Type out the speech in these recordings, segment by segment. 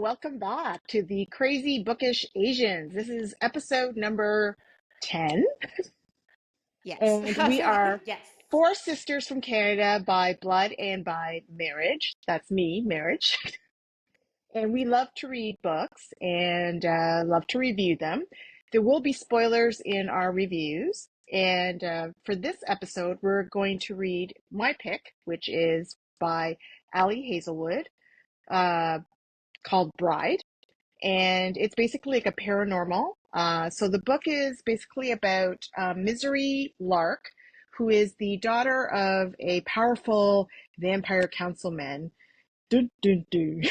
welcome back to the Crazy Bookish Asians. This is episode number 10, Yes. and we are Yes. four sisters from Canada by blood and by marriage. That's me, marriage. And we love to read books and love to review them. There will be spoilers in our reviews. And for this episode, we're going to read my pick, which is by Ali Hazelwood, called Bride. And it's basically like a paranormal. So the book is basically about Misery Lark, who is the daughter of a powerful vampire councilman. Dun, dun, dun.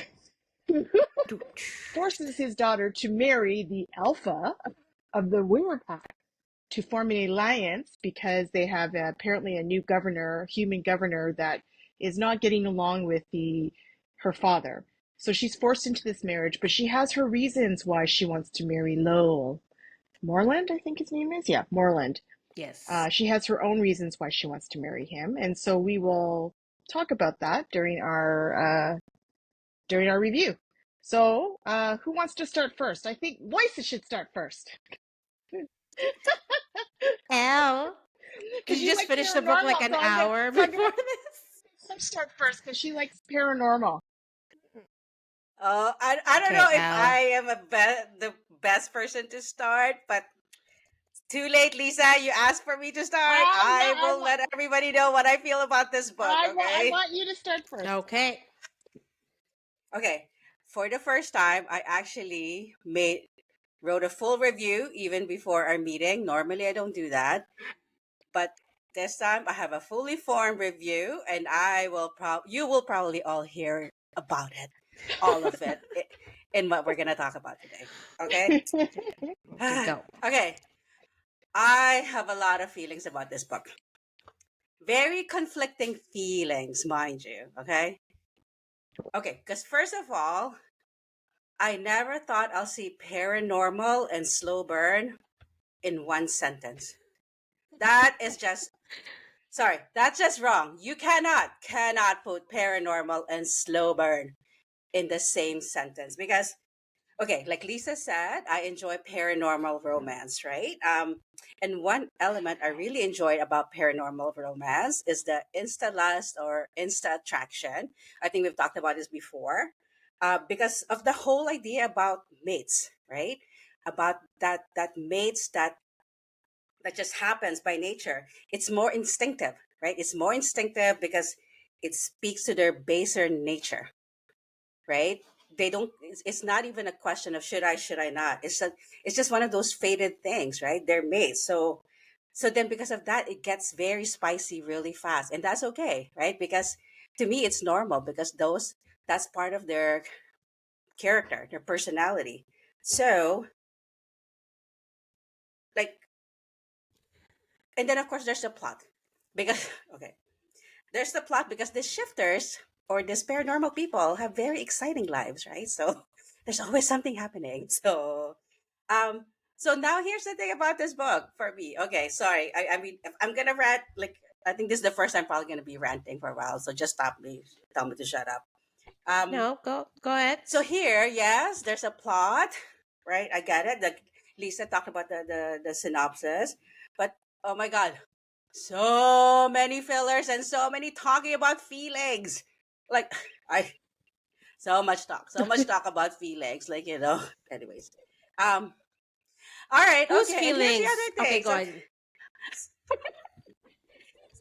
Forces his daughter to marry the alpha of the werewolf to form an alliance because they have apparently a new governor, human governor, that is not getting along with her father. So she's forced into this marriage, but she has her reasons why she wants to marry Lowell. Moreland, I think his name is. Yeah, Moreland. Yes. She has her own reasons why she wants to marry him, and so we will talk about that during our review. So, who wants to start first? I think Voices should start first. Elle, Because you just like finished the book like paranormal, an so hour I'm before gonna this. start first because she likes paranormal. I don't Okay, know if Elle. I am the best person to start, but too late, Lisa. You asked for me to start. I will let everybody know what I feel about this book. I Okay. want you to start first. Okay. Okay. For the first time, I actually wrote a full review even before our meeting. Normally, I don't do that, but this time I have a fully formed review, and you will probably all hear about it, all of it, in what we're gonna talk about today. Okay. Okay, go. Okay. I have a lot of feelings about this book. Very conflicting feelings, mind you. Okay. Okay. Because first of all, I never thought I'll see paranormal and slow burn in one sentence. That is just that's just wrong. You cannot put paranormal and slow burn in the same sentence because, okay, like Lisa said, I enjoy paranormal romance, right? And one element I really enjoy about paranormal romance is the insta lust or insta attraction. I think we've talked about this before, because of the whole idea about mates, right? About that mates that just happens by nature. It's more instinctive, right? It's more instinctive because it speaks to their baser nature, right? They don't. It's not even a question of should I not. It's just one of those fated things, right? They're mates, so then because of that, it gets very spicy really fast, and that's okay, right? Because to me, it's normal because that's part of their character, their personality. So like, and then of course there's the plot because okay, there's the plot because the shifters or these paranormal people have very exciting lives, right? So there's always something happening. Um, so now here's the thing about this book for me. Okay, sorry. I mean, if I'm gonna rant, like I think this is the first time I'm probably gonna be ranting for a while. So just stop me, tell me to shut up. No, go ahead. So here, yes, there's a plot, right? I get it. Lisa talked about the synopsis, but oh my god, so many fillers and so many talking about feelings. Like I so much talk about feelings. Like anyways. All right, Whose okay, and here's the feelings? other Okay, thing. go ahead.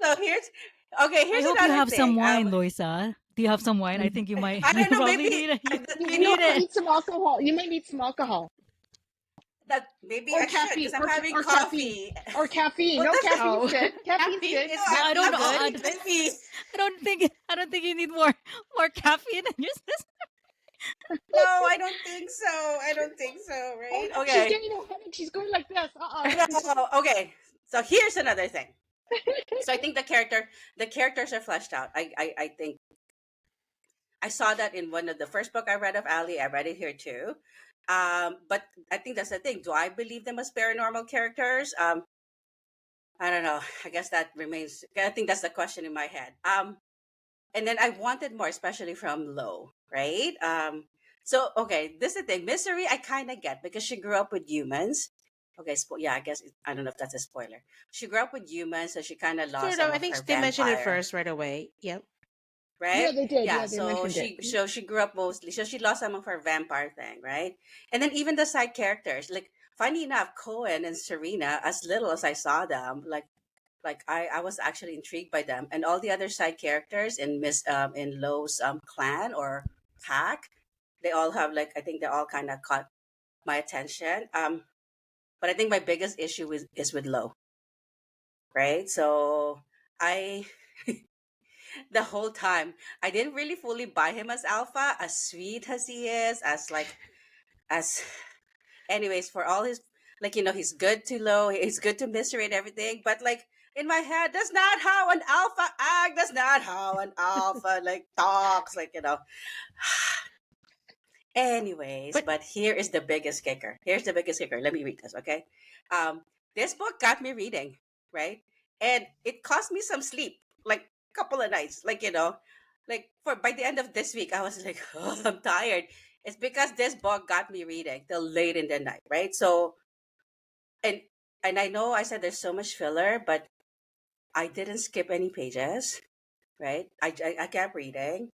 So here's I hope you another have some thing. wine, Loisa. Do you have some wine? I think you might I you don't know, probably maybe need it. you You know need it. Need some alcohol. You might need some alcohol that maybe or I should because caffeine I'm having or caffeine coffee. or caffeine. Well, No, that's caffeine's Oh, good. Caffeine's happy. good. no, No, I don't I'm know. having I, coffee. I don't think you need more caffeine than your sister. No, I don't think so. I don't think so, Oh right? no, she's Okay. getting a headache. She's going like this. No, okay. So here's another thing. So I think the characters are fleshed out. I think I saw that in one of the first book I read of Ali. I read it here too. But I think that's the thing. Do I believe them as paranormal characters? I don't know. I guess that remains. I think that's the question in my head. And then I wanted more, especially from Lo, right? So, okay, this is the thing. Misery, I kind of get because she grew up with humans. Okay, yeah, I guess I don't know if that's a spoiler. She grew up with humans, so she kind of lost Sort of. some I of think her they mentioned it vampire, first right away. Yep. right? Yeah, they did. Yeah, Yeah, they so mentioned it. she grew up mostly, so she lost some of her vampire thing, right? And then even the side characters, like funny enough, Cohen and Serena, as little as I saw them, like I was actually intrigued by them, and all the other side characters in in Lowe's clan or pack, they all have like I think they all kind of caught my attention. But I think my biggest issue is with Lowe, right? So I the whole time I didn't really fully buy him as alpha, as sweet as he is, as like as anyways for all his like he's good to Low, he's good to Mystery and everything, but like in my head that's not how an alpha act, that's not how an alpha like talks, anyways. But But here is the biggest kicker, let me read this, okay? um this book got me reading, right? And it cost me some sleep, like a couple of nights, like for by the end of this week I was like, oh, I'm tired. It's because this book got me reading till late in the night, right? So and I know I said there's so much filler, but I didn't skip any pages, right? I kept reading,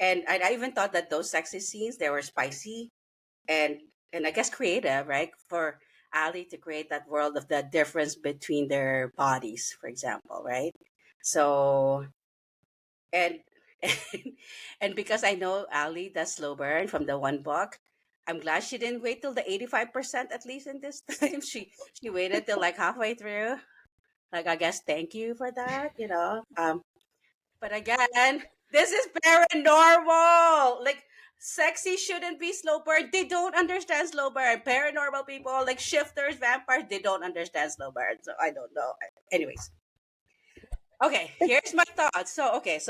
and I even thought that those sexy scenes, they were spicy and I guess creative, right? For Ali to create that world of the difference between their bodies, for example, right? So and and because I know Ali does slow burn from the one book, I'm glad she didn't wait till the 85% at least in this time. She waited till like halfway through. Like I guess thank you for that. But again, this is paranormal. Like sexy shouldn't be slow burn. They don't understand slow burn. Paranormal people like shifters, vampires, they don't understand slow burn. So I don't know. Anyways, okay, here's my thoughts. So okay,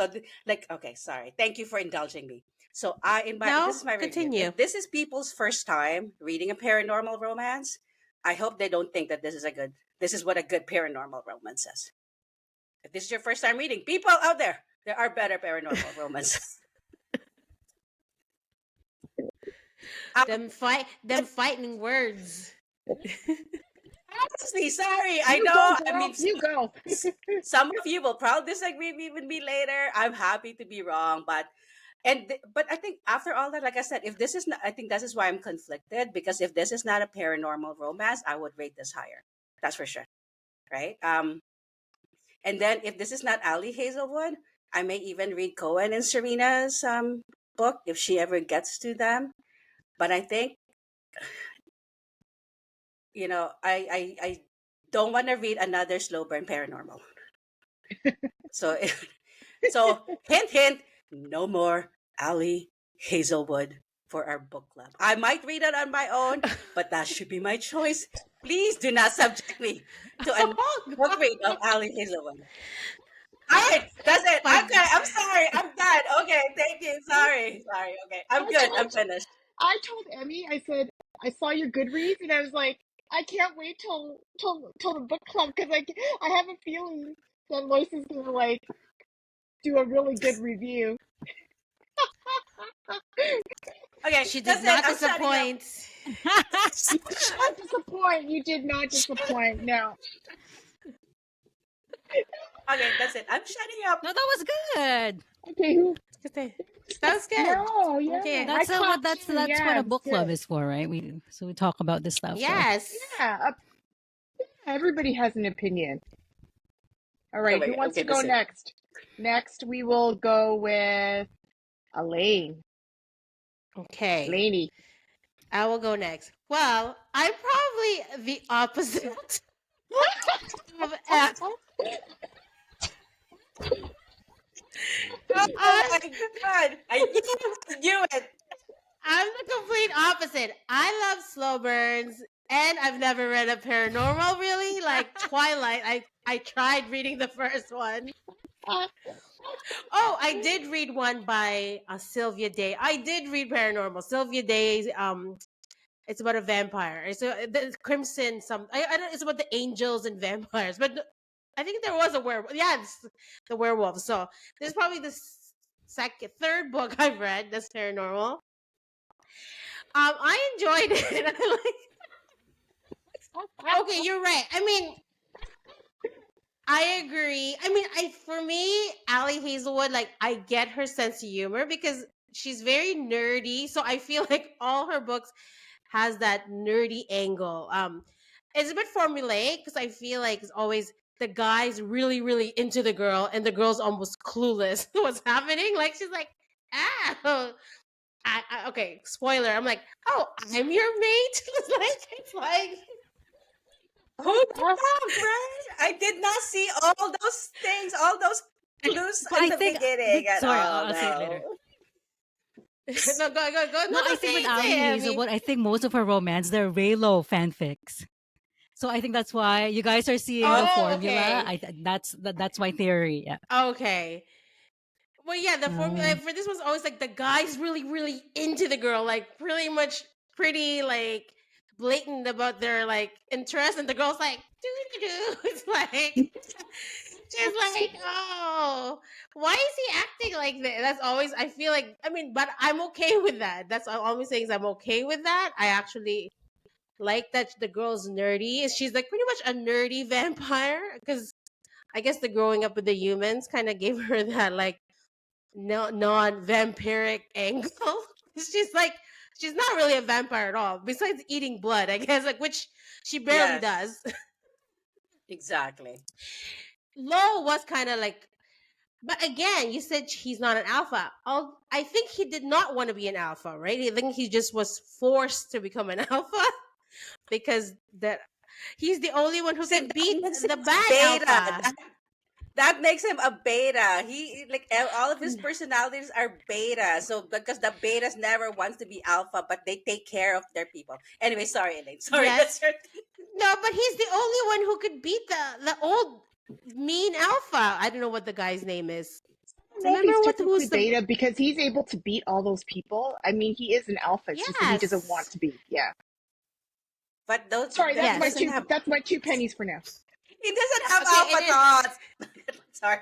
okay, sorry. Thank you for indulging me. So this no, is my review. continue. If this is people's first time reading a paranormal romance, I hope they don't think that this is what a good paranormal romance says. If this is your first time reading, people out there are better paranormal romances. Um, Them fighting words. Honestly, sorry. I You go, know. I girl. mean, You go. some of you will probably disagree with me later. I'm happy to be wrong, but I think after all that, like I said, if this is not, I think this is why I'm conflicted, because if this is not a paranormal romance, I would rate this higher. That's for sure, right? And then if this is not Ali Hazelwood, I may even read Cohen and Serena's book if she ever gets to them. But I think I don't want to read another slow burn paranormal. So so hint hint, no more Ali Hazelwood for our book club. I might read it on my own, but that should be my choice. Please do not subject me to another book read of Ali Hazelwood. All right, that's it. My Okay, I'm sorry. I'm done. Okay, thank you. Sorry. Okay, I'm I good. told I'm finished. I told Emmy, I said, I saw your Goodreads and I was like, I can't wait till the book club because I have a feeling that Lois is gonna like do a really good review. Okay, She did that's it. not I'm shutting up. disappoint. You did not disappoint. You did not disappoint. No. Okay, that's it. I'm shutting up. No, that was good. Okay, who? That was good. No, yeah. Okay. I What clapped too. that's what Yeah, a it was book club good. is for, right? We talk about this stuff. So Yes. Yeah, everybody has an opinion. All Okay, right, who wait. wants Okay, to go listen. next? Next, we will go with Elaine. Okay. Laney. I will go next. Well, I'm probably the opposite of F. Oh I, my god! I knew it. I'm the complete opposite. I love slow burns, and I've never read a paranormal really. Like Twilight, I tried reading the first one. Oh, I did read one by Sylvia Day. I did read paranormal. Sylvia Day's it's about a vampire. It's the Crimson some. I don't. It's about the angels and vampires, but I think there was a werewolf. Yeah, it's the werewolf. So this is probably the third book I've read that's paranormal. I enjoyed it. Okay, you're right. I mean, I agree. I mean, for me, Ali Hazelwood, like I get her sense of humor because she's very nerdy. So I feel like all her books has that nerdy angle. It's a bit formulaic because I feel like it's always the guy's really, really into the girl and the girl's almost clueless what's happening. Like she's like, oh, okay, spoiler. I'm like, oh, I'm your mate. It's like Who the fuck, right? I did not see all those things, all those clues But in I the think, beginning at sorry, all. I'll say it later. No. no, go. No, I think with Ali Hazelwood, I think most of her romance, they're Raylo fanfics. So I think that's why you guys are seeing the Oh, formula. okay. That's my theory. Yeah. Okay. Well, yeah, the formula for this was always like the guy's really, really into the girl, like pretty much pretty like blatant about their like interest, and the girl's like, doo. It's like she's like, oh, why is he acting like that? That's always I feel like I mean, but I'm okay with that. That's all I'm saying is I'm okay with that. I actually like that the girl's nerdy. She's like pretty much a nerdy vampire because I guess the growing up with the humans kind of gave her that like non-vampiric angle. she's like she's not really a vampire at all besides eating blood, I guess, like which she barely Yes, does. exactly. Lo was kind of like, but again, you said he's not an alpha. I think he did not want to be an alpha, right? I think he just was forced to become an alpha because that he's the only one who So can that beat makes the him bad beta. alpha. That makes him a beta. He like all of his personalities are beta. So because the betas never wants to be alpha, but they take care of their people. Anyway, sorry, Elaine. Sorry, Yes. that's your thing. No, but he's the only one who could beat the old mean alpha. I don't know what the guy's name is. I don't know if Remember he's what technically who's the beta because he's able to beat all those people. I mean, he is an alpha. It's just that he doesn't want yes. to be. Yeah. But those Sorry, he Yes. doesn't have that's my 2 pennies for now. he doesn't have Okay, alpha it is. thoughts. Sorry.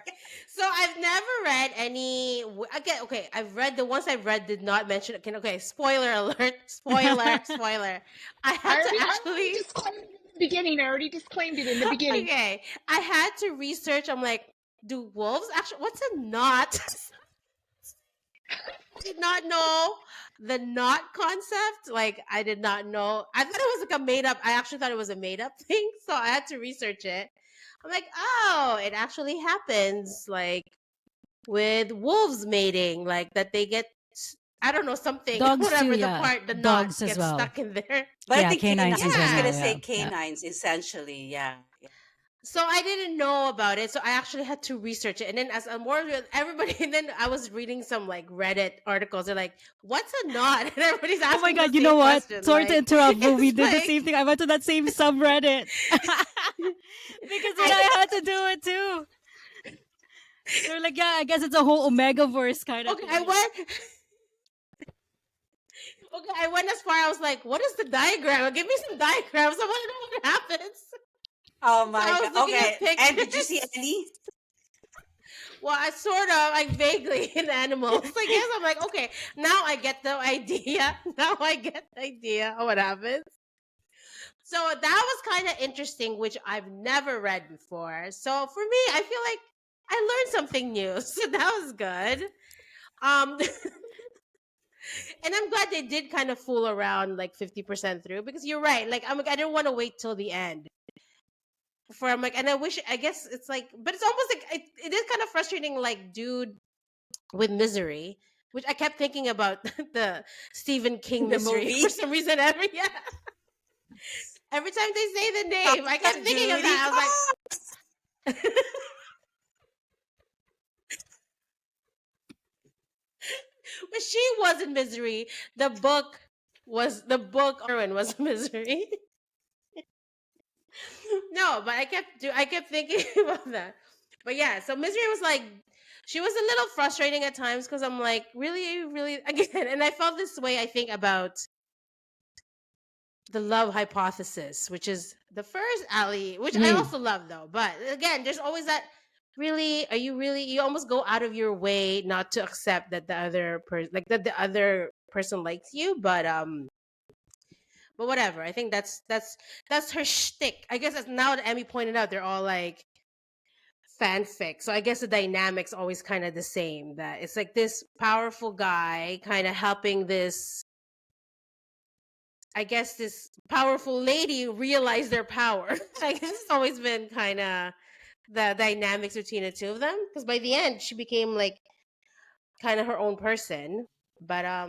So I've never read any. Again, okay, I've read the ones I've read did not mention. Okay, spoiler alert! Spoiler! I had to I actually. already disclaimed it in the beginning. I already disclaimed it in the beginning. Okay, I had to research. I'm like, do wolves actually? What's a knot? Did not know the knot concept. Like I did not know. I thought it was like a made up. I actually thought it was a made up thing. So I had to research it. I'm like, oh, it actually happens. Like with wolves mating, like that they get. I don't know something. Dogs Whatever too, the yeah. part, the knot Dogs as gets well. stuck in there. But I Yeah, think canines in I was gonna general. say Yeah. canines essentially. Yeah. So I didn't know about it. So I actually had to research it. And then as I'm more with everybody, and then I was reading some like Reddit articles. They're like, "What's a knot?" And everybody's asking Oh my god, the you know same what? question. Sorry to Like, interrupt, but we it's did the like- same thing. I went to that same subreddit. Because then I had to do it too. They're like, yeah, I guess it's a whole Omega verse kind of Okay, thing. I went. Okay, I went as far. I was like, "What is the diagram? Give me some diagrams. I want to know what happens." Oh So my I was god. looking Okay. at And did you pictures. see any? Well, I sort of, like vaguely in animals. I guess I'm like, okay, now I get the idea. Now I get the idea of what happens. So that was kind of interesting, which I've never read before. So for me, I feel like I learned something new. So that was good. And I'm glad they did kind of fool around like 50% through because you're right. Like I didn't want to wait till the end. For I'm like, and I guess it's like, but it's almost like it is kind of frustrating, like dude with Misery, which I kept thinking about the Stephen King The Misery movie? for some reason. Every time they say the name, I kept thinking of that. I was like, but she wasn't Misery. The book Erwin was Misery. No, but I kept thinking about that. But yeah, so Misery was like, she was a little frustrating at times because I'm like, really, really, again, and I felt this way, I think, about the Love Hypothesis, which is the first Ali, which I also love though. But again, there's always that, really, you almost go out of your way not to accept that the other person, like that the other person likes you, but whatever. I think that's her shtick. I guess as now that Emmy pointed out, they're all like fanfic. So I guess the dynamic's always kind of the same. That it's like this powerful guy kind of helping this, I guess, this powerful lady realize their power. I guess it's always been kind of the dynamics between the two of them. Because by the end, she became like kind of her own person. But yeah,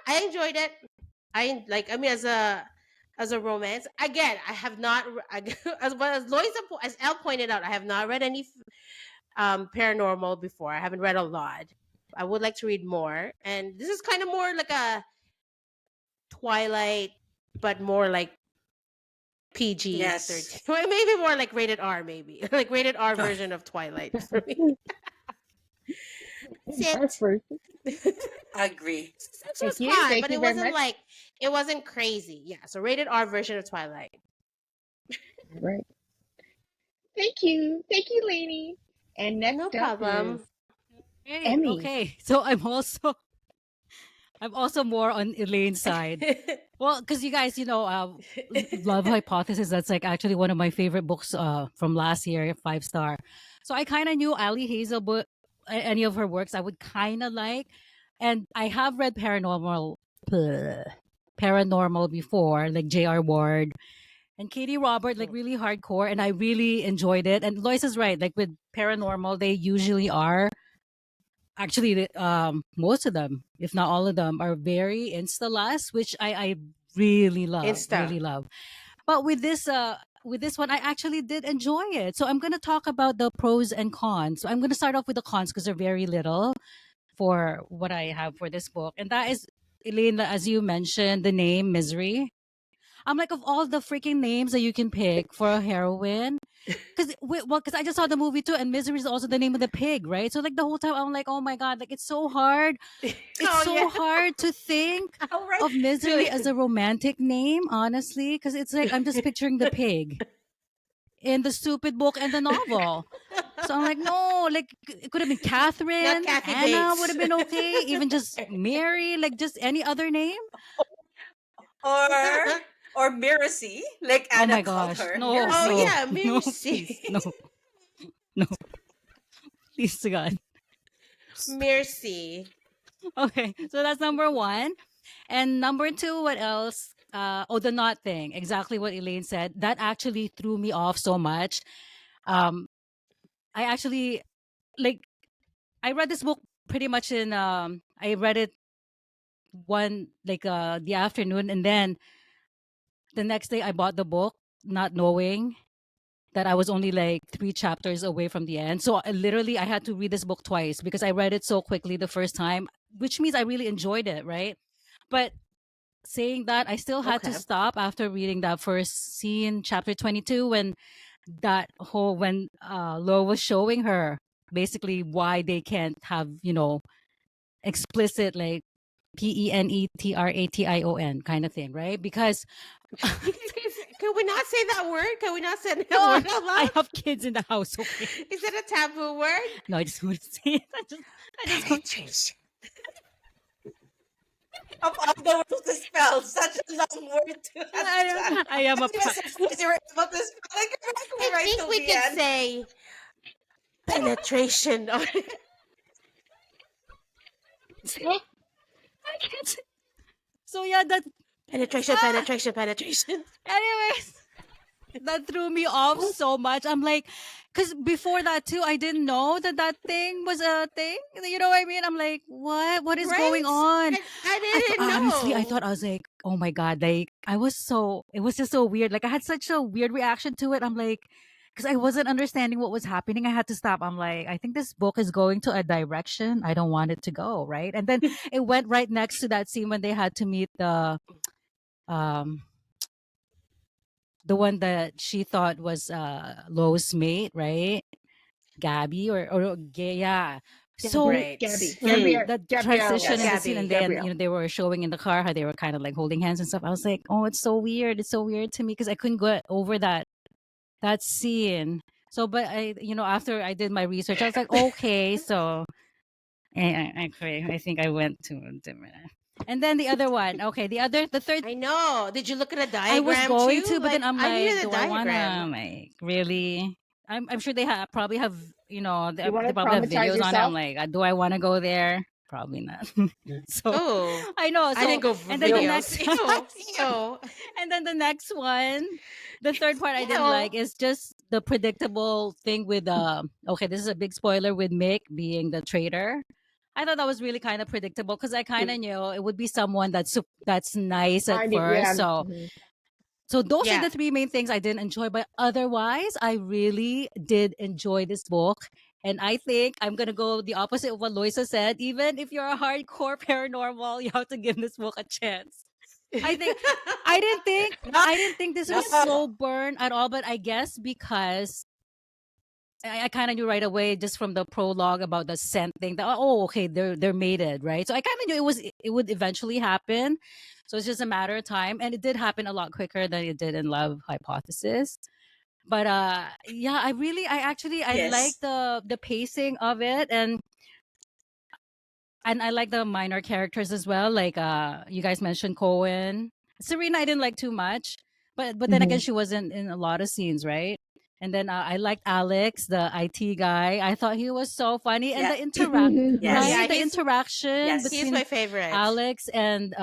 I enjoyed it. I mean, as a romance. Again, I have not as Loisa as Elle pointed out, I have not read any paranormal before. I haven't read a lot. I would like to read more, and this is kind of more like a Twilight, but more like PG Yes. 13. Well, maybe more like rated R, maybe like rated R version of Twilight for me. Our Sit. first. Agree. Sex was Thank you. fun, Thank but you it very wasn't much. like it wasn't crazy. Yeah, so rated R version of Twilight. All right. Thank you. Thank you, Lainey. And next No up problem. is Hey, Emmy. okay. So I'm also more on Elaine's side. Well, because you guys, Love Hypothesis, that's like actually one of my favorite books from last year, 5-star. So I kind of knew Ali Hazelwood, any of her works I would kind of like. And I have read paranormal before, like J.R. Ward and Katie Robert, like really hardcore. And I really enjoyed it. And Lois is right. Like with paranormal, they usually are actually most of them, if not all of them, are very insta last, which I really love, Insta. really love. But with this one, I actually did enjoy it. So I'm gonna talk about the pros and cons. So I'm gonna start off with the cons because they're very little for what I have for this book, and that is, Elaine, as you mentioned, the name Misery. I'm like, of all the freaking names that you can pick for a heroine, because I just saw the movie too, and Misery is also the name of the pig, right? So like the whole time I'm like, oh my god, like it's so hard. It's Oh, so yeah. hard to think All right. of Misery Really. as a romantic name, honestly, because it's like I'm just picturing the pig in the stupid book and the novel. So I'm like, no, like it could have been Catherine, Not Kathy Anna Bates. would have been okay, even just Mary, like just any other name. Or Miracy, like Oh Anna my called gosh, her. no, Oh Miracy. no, yeah, no, Mercy. please, no, no, please to God. Mercy. Okay, so that's number one. And number two, what else? The knot thing. Exactly what Elaine said. That actually threw me off so much. Um, I actually like. I read this book pretty much in. I read it one the afternoon, and then the next day I bought the book, not knowing that I was only like 3 chapters away from the end. So I had to read this book twice because I read it so quickly the first time, which means I really enjoyed it, right? But saying that, I still had to Okay. stop after reading that first scene, chapter 22, when Lo was showing her basically why they can't have, explicit like PENETRATION kind of thing, right? Because Can we not say that word? Can we not say that no, word out I loud? have kids in the house, okay? Is it a taboo word? No, I just want to say it. I just want Penetration. Of all the words to spell, such a long word to understand. I am a Yes, of course you were able to spell it correctly I right think till we the could end. say penetration. I can't say. So yeah, that penetration, Ah! penetration, penetration. anyways, that threw me off so much. I'm like, because before that too, I didn't know that thing was a thing. You know what I mean? I'm like, what is going Right? on? I didn't Honestly, I know. thought, I was like, oh my god, like it was just so weird. Like I had such a weird reaction to it. I'm like, because I wasn't understanding what was happening. I had to stop. I'm like, I think this book is going to a direction I don't want it to go, right? And then it went right next to that scene when they had to meet um the one that she thought was Lo's mate, right? Gabby or yeah. So Right. Gabby. the Gabrielle. transition in Yeah. the scene, Gabby. and then Gabrielle. they were showing in the car how they were kind of like holding hands and stuff. I was like, oh, it's so weird. It's so weird to me because I couldn't get over that scene. So, but after I did my research, I was like, okay, so actually, I think I went to a different. And then the other one. Okay, the third. I know. Did you look at a I was diagram going too? to, but then Like I'm I like, needed a do I wanna diagram. like really? I'm sure they probably have, You want they to probably have traumatize videos on it. I'm yourself? like, do I want to go there? Probably not. So Oh, I know. I So didn't go for and then the Ew. videos. next Ew, ew, and then the next one, the third part I didn't ew. like is just the predictable thing with okay, this is a big spoiler with Mick being the traitor. I thought that was really kind of predictable because I kind of knew it would be someone that's nice at I did, yeah. first. So Mhm. those are Yeah. the three main things I didn't enjoy, but otherwise I really did enjoy this book. And I think I'm gonna go the opposite of what Loisa said. Even if you're a hardcore paranormal, you have to give this book a chance. I think I didn't think No, I didn't think this was no. slow burn at all, but I guess because I kind of knew right away just from the prologue about the scent thing that okay, they're mated, right? So I kind of knew it would eventually happen. So it's just a matter of time, and it did happen a lot quicker than it did in Love Hypothesis. But yeah, I like Yes. the pacing of it, and I like the minor characters as well. Like you guys mentioned Cohen. Serena I didn't like too much, but then again Mhm. she wasn't in a lot of scenes, right? And then I liked Alex, the IT guy. I thought he was so funny, and Yeah. the interact Yes. Yeah, right, the interaction he's Yes. between my favorite. Alex and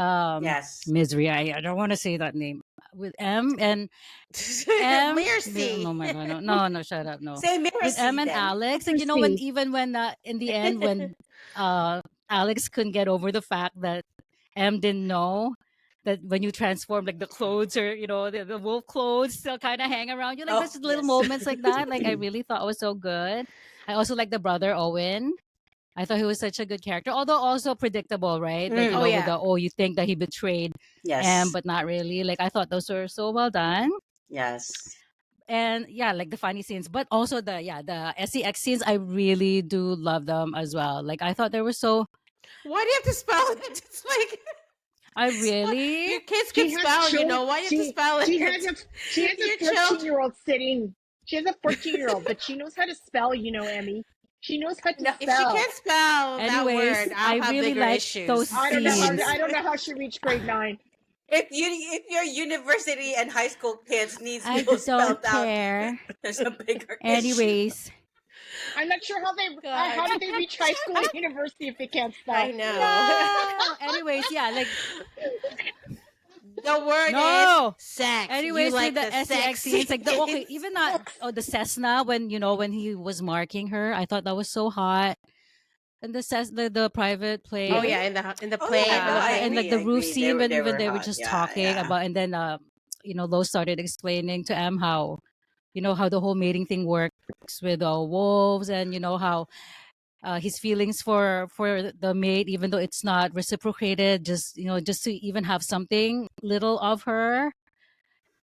Yes. Misery. I don't want to say that name with M and oh Mercy. my god, no, shut up, no. Say With M Mercy and then. Alex, like when Mercy. even when in the end when uh Alex couldn't get over the fact that M didn't know that when you transform, like the clothes or the wolf clothes still kind of hang around you, like Oh, there's little yes. moments like that. Like I really thought was so good. I also like the brother Owen. I thought he was such a good character, although also predictable, right? Like Oh with yeah. the you think that he betrayed M, Yes. but not really. Like I thought those were so well done. Yes. And yeah, like the funny scenes, but also the sex scenes, I really do love them as well. Like I thought they were so. Why do you have to spell it? It's like I what? really. Your kids can She has spell, you children. know. Why do you have to spell She has it? a she has a Your children. 14-year-old sitting. She has a 14-year-old, but she knows how to spell, Emmy. She knows how to No. If she spell. can't spell that Anyways, word, I'll I have really bigger like those issues. scenes. I don't know how she reached grade 9. If your university and high school kids needs I you don't spelled out, care. there's a bigger issue. Anyways, I'm not sure God, how did they reach high school and university if they can't I spell. know. no. Anyways, yeah, like The word is no. sex. You Anyways, with like the the sex sex scenes, like scenes. even not the Cessna when when he was marking her, I thought that was so hot. And the private Oh Really? yeah, plane, in the Oh yeah, plane no, and the I and whole. like agree. I the roof agree. scene They when were they were hot. just Yeah, talking yeah. about, and then Lo started explaining to M how how the whole mating thing works with wolves, and how his feelings for the mate, even though it's not reciprocated, just just to even have something little of her.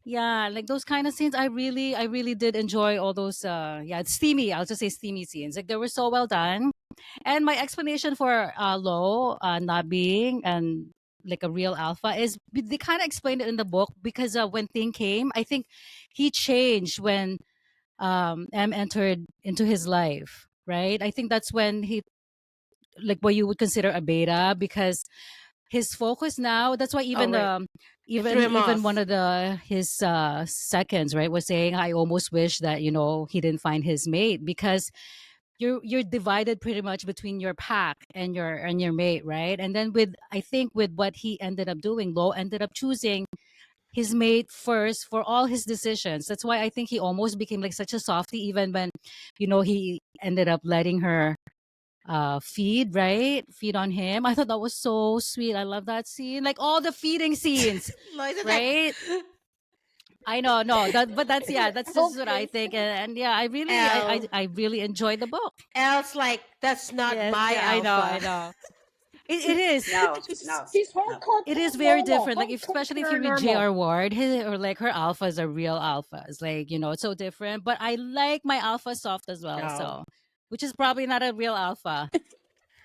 Yeah, like those kind of scenes, I really did enjoy all those. Yeah, it's steamy. I'll just say steamy scenes. Like they were so well done. And my explanation for Lo not being and like a real alpha is they kind of explained it in the book because when Thing came, I think he changed when M entered into his life. Right, I think that's when he like what you would consider a beta because his focus now. That's why Oh even right, the it threw him even one off. of the his seconds, right, was saying I almost wish that he didn't find his mate because you're divided pretty much between your pack and your mate, right? And then with I think with what he ended up doing, Lo ended up choosing his mate first for all his decisions. That's why I think he almost became like such a softie even when he ended up letting her feed on him. I thought that was so sweet. I love that scene, like all the feeding scenes, Lois is like, right? I know, no, but that's yeah, that's just what I Okay. think, and yeah, I really, L. I really enjoyed the book. L's like, that's not Yes, my yeah, I alpha. know. It is. No, She's, no, she's no. hardcore It is very paranormal. different. Like Hardcore especially if you read paranormal. J.R. Ward, or like her alphas are real alphas. Like it's so different. But I like my alpha soft as well. No. So, which is probably not a real alpha.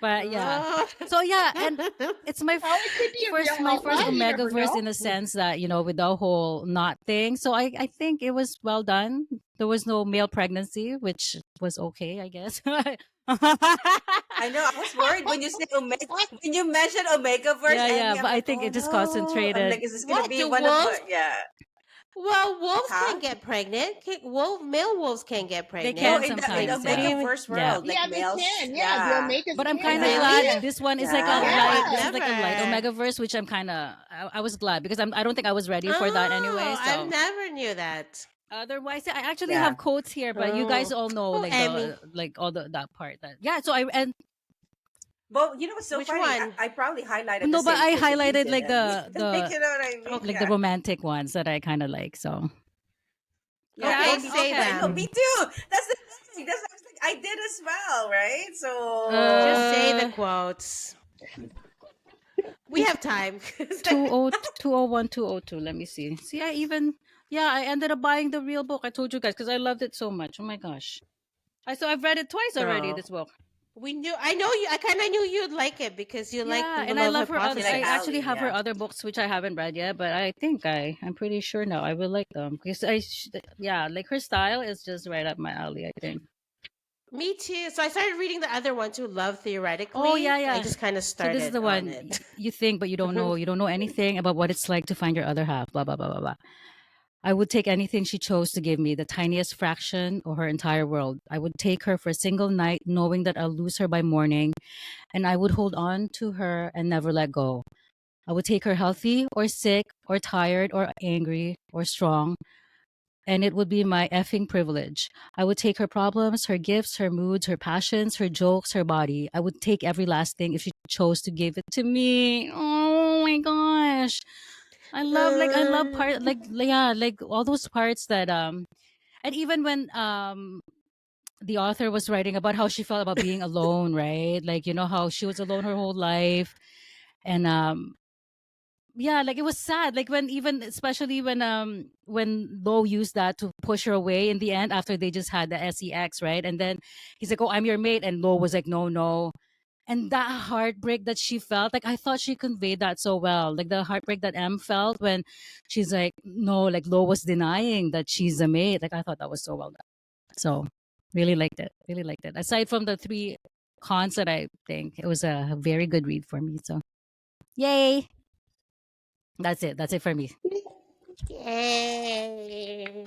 But yeah. Oh. So yeah, and it's my Oh, it could be a real my alpha. first You never Omegaverse know. in the sense that, with the whole knot thing. So I think it was well done. There was no male pregnancy, which was okay, I guess. I know. I was worried when you say Omega. When you mentioned Omegaverse, Yeah, Emmy, I'm but I like, think oh it just no. I'm concentrated. like, is this gonna What be do one of wolves? the? Yeah. Well, wolves Huh? can get pregnant. Male wolves can get They No, pregnant. can in the sometimes, What do yeah. you mean? Omegaverse Yeah. world, like Yeah, they males. can. Yeah, the Yeah. Omegas But I'm can. kind of Yeah, Really? glad yeah. this one is like a Yeah. No, light. I've This Yeah. is like a light never. Omegaverse, which I'm kind of. I was glad because I don't think I was ready for that anyway. Oh, I So never knew that. otherwise, I actually Yeah. have quotes here, but you guys Oh, all know oh, like Emmy. all that part. That yeah. So I and But you know what's so Which funny? one? I probably highlighted the no, but same I quote that you highlighted did, like Emmy. Like, the you know what I mean? like Okay. the Yeah. romantic ones that I kind of like. So Yeah. yeah. No, Okay, me say too. I know. them. Me too. That's the thing. That's what I was like. I did as well, right? Just So say the Uh, quotes. We have time. 201 202. Let me see. See, I ended up buying the real book. I told you guys because I loved it so much. Oh my gosh. I've read it twice already. No. This book. We knew. I know you. I kind of knew you'd like it because you like Yeah, the and I love love her other. you like I hypothesis. actually Ali, have her yeah. other books which I haven't read yet, but I think I'm pretty sure now I will like them because yeah, like her style is just right up my alley. I think. Me too. So I started reading the other one too, Love Oh Theoretically. yeah, I yeah. just kind of So this is started the on one it. you think, but you don't know. You don't know anything about what it's like to find your other half. Blah blah blah blah blah. I would take anything she chose to give me, the tiniest fraction or her entire world. I would take her for a single night, knowing that I'll lose her by morning, and I would hold on to her and never let go. I would take her healthy or sick or tired or angry or strong, and it would be my effing privilege. I would take her problems, her gifts, her moods, her passions, her jokes, her body. I would take every last thing if she chose to give it to me. Oh my gosh. I love part like yeah, like all those parts that and even when the author was writing about how she felt about being alone, right? Like how she was alone her whole life and yeah, like it was sad. Like when even especially when Lo used that to push her away in the end after they just had the sex, right? And then he's like, "Oh, I'm your mate," and Lo was like, "No, no." And that heartbreak that she felt, like I thought she conveyed that so well. Like the heartbreak that M felt when she's like, "No," like Lo was denying that she's a mate. Like I thought that was so well done. So really liked it. Really liked it. Aside from the three cons that I think it was a very good read for me. So yay! That's it. That's it for me. Yay.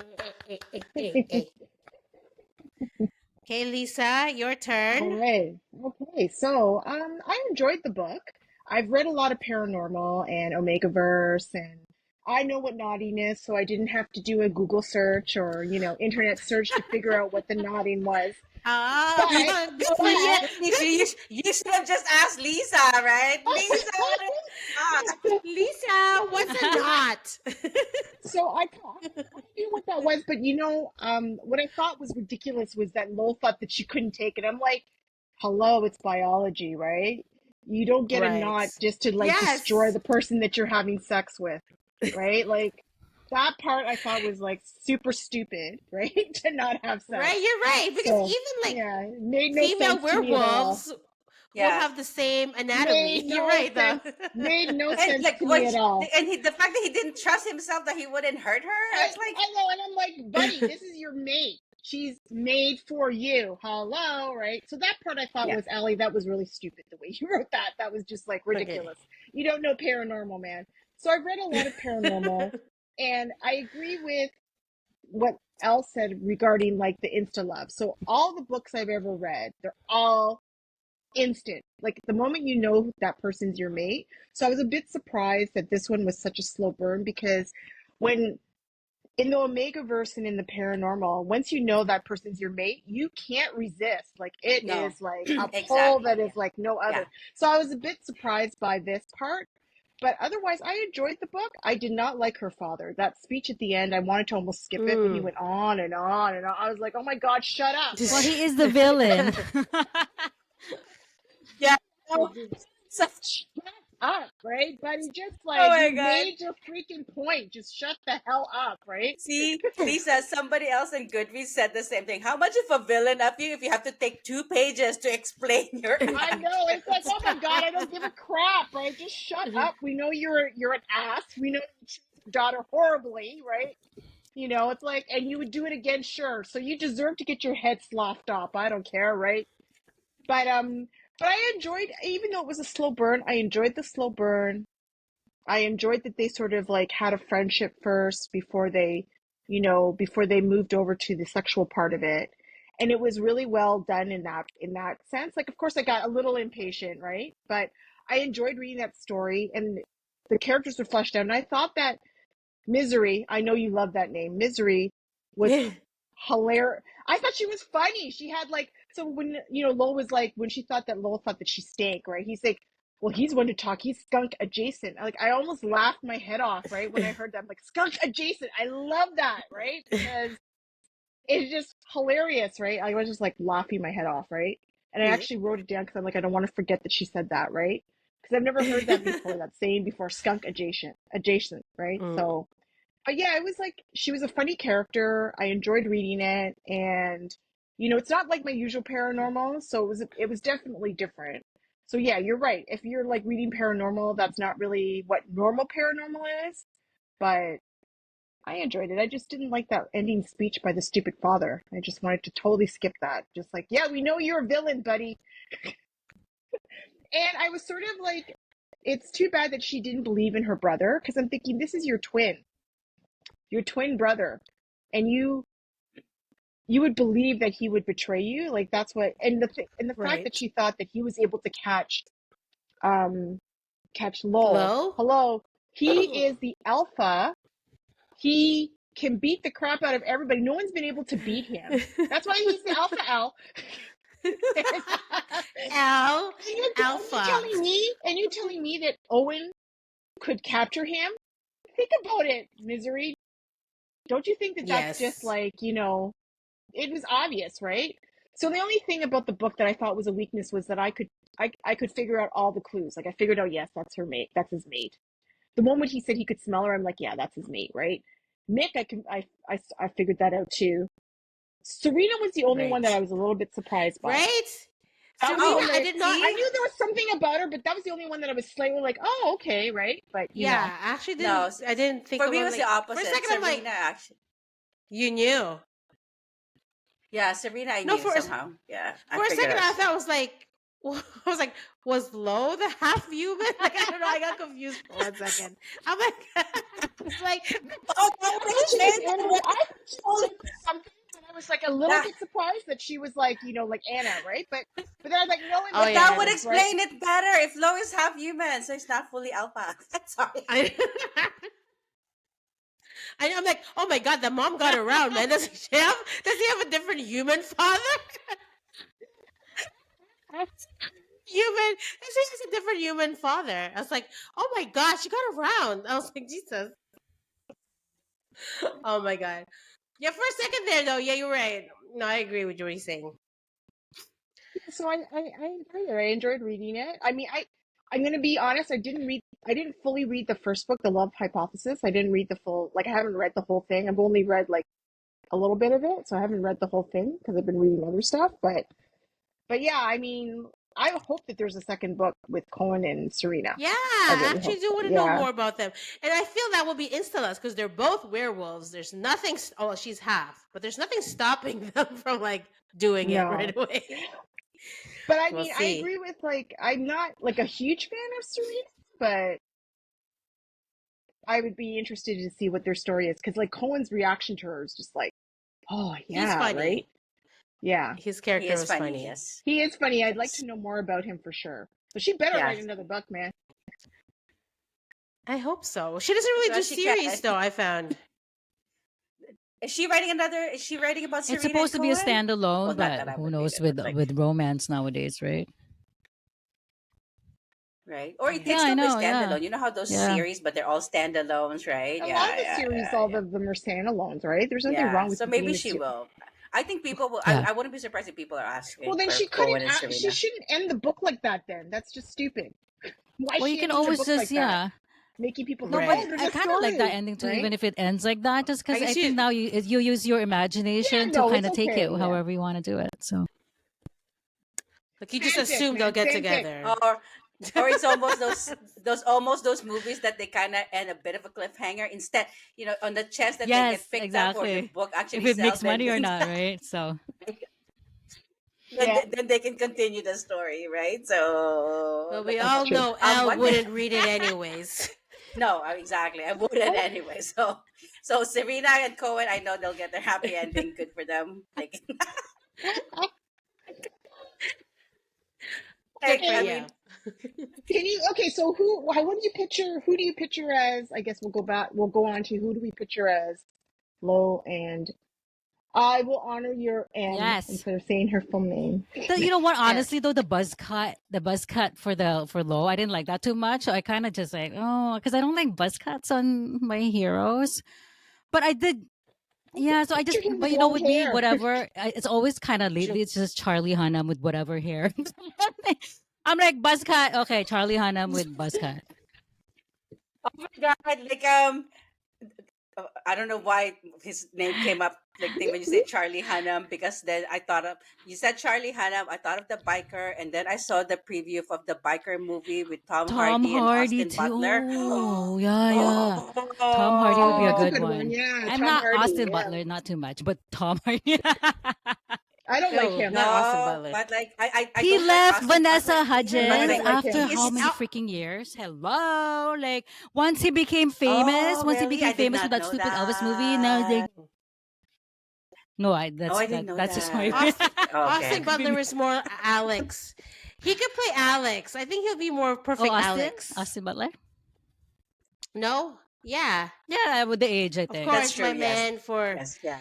Okay, Lisa, your All turn. right. Okay. So, I enjoyed the book. I've read a lot of paranormal and Omegaverse, and I know what naughtiness, so I didn't have to do a Google search or, internet search to figure out what the nodding was. Ah, You, good for you. But, you should have just asked Lisa, right? Lisa, what is that? Lisa, what's a knot? so I knew what that was, but what I thought was ridiculous was that Lowell thought that she couldn't take it. I'm like, hello, it's biology, right? You don't get a Right. knot just to like destroy Yes. the person that you're having sex with, right? Like that part I thought was like super stupid, right? To not have sex. Right, you're right. Because So even like yeah, it made no female sense to me at all. werewolves won't Yeah. have the same Made anatomy. You're no right, though. sense. Made no And sense like to me at all. the fact that he didn't trust himself that he wouldn't hurt her, I it's like I know, and I'm like, buddy, this is your mate. She's made for you. Hello, right? So that part I thought yeah. was, Allie, that was really stupid the way you wrote that. That was just like Okay. ridiculous. You don't know paranormal, man. So I've read a lot of paranormal, and I agree with what Elle said regarding like the insta love. So all the books I've ever read, they're all instant. Like the moment you know that person's your mate. So I was a bit surprised that this one was such a slow burn because when in the Omega verse and in the paranormal, once you know that person's your mate, you can't resist. Like it No. is like a pull Exactly. that Yeah. is like no Yeah. other. So I was a bit surprised by this part. But otherwise, I enjoyed the book. I did not like her father. That speech at the end, I wanted to almost skip it when he Mm. went on and on and on. I was like, oh my God, shut up, Well, right? he is the villain. Yeah. Like, So up, right? Buddy, just Oh like my you god. made your freaking point. Just shut the hell up, right? See, Lisa, somebody else in Goodreads said the same thing. How much of a villain are you if you have to take 2 pages to explain your I know. It's like, actions? oh my god, I don't give a crap, right? Just shut up. We know you're an ass. We know you treat your daughter horribly, right? You know, it's like, and you would do it again, sure. So you deserve to get your head sloughed off. I don't care, right? But I enjoyed, even though it was a slow burn, I enjoyed the slow burn. I enjoyed that they sort of like had a friendship first before they, before they moved over to the sexual part of it. And it was really well done in that sense. Like, of course, I got a little impatient, right? But I enjoyed reading that story, and the characters were fleshed out. And I thought that Misery, I know you love that name, Misery, was hilarious. I thought she was funny. She had like, so when, Lowell was like, when Lowell thought that she stank, right? He's like, well, he's one to talk. He's skunk adjacent. Like, I almost laughed my head off, right? When I heard that, I'm like, skunk adjacent. I love that, right? Because it's just hilarious, right? I was just like laughing my head off, right? And I actually wrote it down because I'm like, I don't want to forget that she said that, right? Because I've never heard that before, that saying before, skunk adjacent, right? So, but yeah, it was like, she was a funny character. I enjoyed reading it, and it's not like my usual paranormal, so it was definitely different. So yeah, you're right. If you're like reading paranormal, that's not really what normal paranormal is, but I enjoyed it. I just didn't like that ending speech by the stupid father. I just wanted to totally skip that. Just like, yeah, we know you're a villain, buddy. And I was sort of like, it's too bad that she didn't believe in her brother, because I'm thinking, this is your twin brother, and you would believe that he would betray you. Like, that's what, and the fact that she thought that he was able to catch Lowell. Hello? Hello, he is the alpha. He can beat the crap out of everybody. No one's been able to beat him. That's why he's the alpha Al. Alpha. And you're telling me that Owen could capture him? Think about it, Misery. Don't you think that that's just like, it was obvious, right? So the only thing about the book that I thought was a weakness was that I could figure out all the clues. Like, I figured out, yes, that's her mate. That's his mate. The moment he said he could smell her, I'm like, yeah, that's his mate, right? Mick, I figured that out too. Serena was the only one that I was a little bit surprised by. Right? Serena, I did not. I knew there was something about her, but that was the only one that I was slightly like, oh, okay, right? But I actually didn't. I didn't think. For me, it was the opposite. For a second, Serena, I'm like, actually. You knew. Yeah, Serena, I knew somehow. Yeah. For a second, I thought was Lo the half human? Like, I don't know. I got confused for 1 second. I'm like, it's like, oh, I something. I was like a little bit surprised that she was like, like Anna, right? But then I was like, no, but that would explain it better if Lo is half human, so he's not fully alpha. Sorry. I'm like, oh my god, the mom got around, man. Does he have a different human father? Human. She has a different human father. I was like, oh my god, she got around. I was like, Jesus. Oh my god. Yeah, for a second there though, yeah, you're right. No, I agree with what you're saying. So I enjoyed it. I enjoyed reading it. I mean, I'm gonna be honest, I didn't fully read the first book, The Love Hypothesis. I didn't read the full, like, I haven't read the whole thing. I've only read like a little bit of it, so I haven't read the whole thing because I've been reading other stuff. But yeah, I mean, I hope that there's a second book with Cohen and Serena. Yeah, I actually do want to know more about them. And I feel that will be Instalas because they're both werewolves. There's nothing, she's half, but there's nothing stopping them from like doing it right away. But I mean, I agree with, like, I'm not like a huge fan of Serena, but I would be interested to see what their story is, because like Cohen's reaction to her is just like, oh yeah, he's funny. Right? Yeah, his character is funny. Yes, he is funny. I'd like to know more about him for sure. But she better write another book, man. I hope so. She doesn't really do series, though. I found. Is she writing about Serena? It's supposed to be a standalone, but who knows with romance nowadays, right? Right, or it takes them standalone. Yeah. You know how those series, but they're all standalones, right? A lot of the series, all of them are standalones, right? There's nothing wrong with. So maybe she will. I think people will. I wouldn't be surprised if people are asking. Well, then she couldn't. She shouldn't end the book like that. Then that's just stupid. Why is Well, you she can ending her always book like just that? yeah. Making people No, think, but oh, Right. there's I a kind of like that story, ending too, right? even if it ends like that, just I because I guess think now you use your Yeah, imagination to no, kind it's of take it okay. Yeah. however you want to do it. So like you just Fanfic, assume they'll man, get fanfic. together. Or it's almost those movies that they kind of end a bit of a cliffhanger instead, on the chance that they yes, get picked up or the exactly. book If actually it makes sells, then money or not, right? So Yeah, then they can continue the story, right? So But we that's all true. know Elle one thing. wouldn't read it anyways. No, exactly. I wouldn't Oh, anyway. So Serena and Cohen, I know they'll get their happy ending. Good for them. Like, Good for I okay. you. mean, Can you? Okay, so what do you picture? Who do you picture as? I guess we'll go back. We'll go on to who do we picture as Lo, and I will honor your M yes. instead of saying her full name. You know what? Yes. Honestly, though, the buzz cut for Low, I didn't like that too much. So I kind of just like, oh, because I don't like buzz cuts on my heroes. But I did, yeah. So I just, Picture him but with you know, long with me, hair. whatever. It's always kind of lately. It's just Charlie Hunnam with whatever hair. I'm like buzz cut. Okay, Charlie Hunnam with buzz cut. oh my God, like I don't know why his name came up like when you say Charlie Hunnam, because then I thought of you said Charlie Hunnam, I thought of the biker, and then I saw the preview of the biker movie with Tom Tom Hardy and Hardy Austin too. Butler. Oh, yeah, yeah. Tom Hardy would Oh, be a that's a Oh, good good one. one. Yeah, I'm Tom not Hardy. Austin Yeah, Butler, not too much, but Tom Hardy. I don't like No, him. not Austin no, Butler. but like I He don't like left Austin Butler Vanessa either, Yeah, but I Hudgens don't like like after him. he how is many Al- freaking years? Hello, like once he became famous, oh once he really? became I did famous with not that know stupid Elvis movie. Now they that. no, Oh, I didn't know that's just my that. Austin, that Okay. Austin could be me. Butler is more Alex. He could play Alex. I think he'll be more Oh, perfect Alex. Austin Butler. No? Yeah. Yeah, with the age, I Of think. That's course, true, my yes. man for Yes, yeah.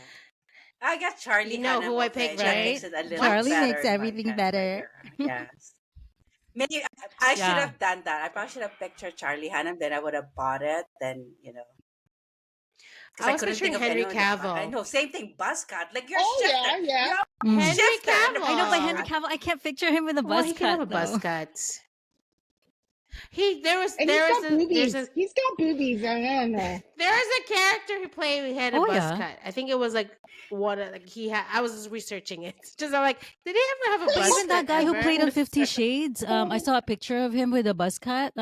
I guess you Charlie know Hunnam, who I okay, picked, that right? Right? makes it a little What? Charlie makes better in my everything head, but better. yeah, yes. Maybe I should Yeah. have done that. I probably should have pictured Charlie Hunnam, then I would have bought it, then, because I I was couldn't think picturing of Henry anyone. I Cavill. know, same thing, Buzzcut. Like, you're a Oh shifter. yeah, yeah. You're a Mm. Henry shifter and a I know, but Cavill. Henry Buzzcut. Cavill, I can't picture him with a Well, buzz he can have cut a buzz though. cut. He there was And he's there was got a there's boobies. a He's got boobies. I don't know. there was a character who played who had a Oh buzz yeah. cut. I think it was like one of like he had. I was just researching it. Just I'm like, did he ever have a Well, buzz even cut that guy who ever? played on 50 Shades, I saw a picture of him with a buzz cut.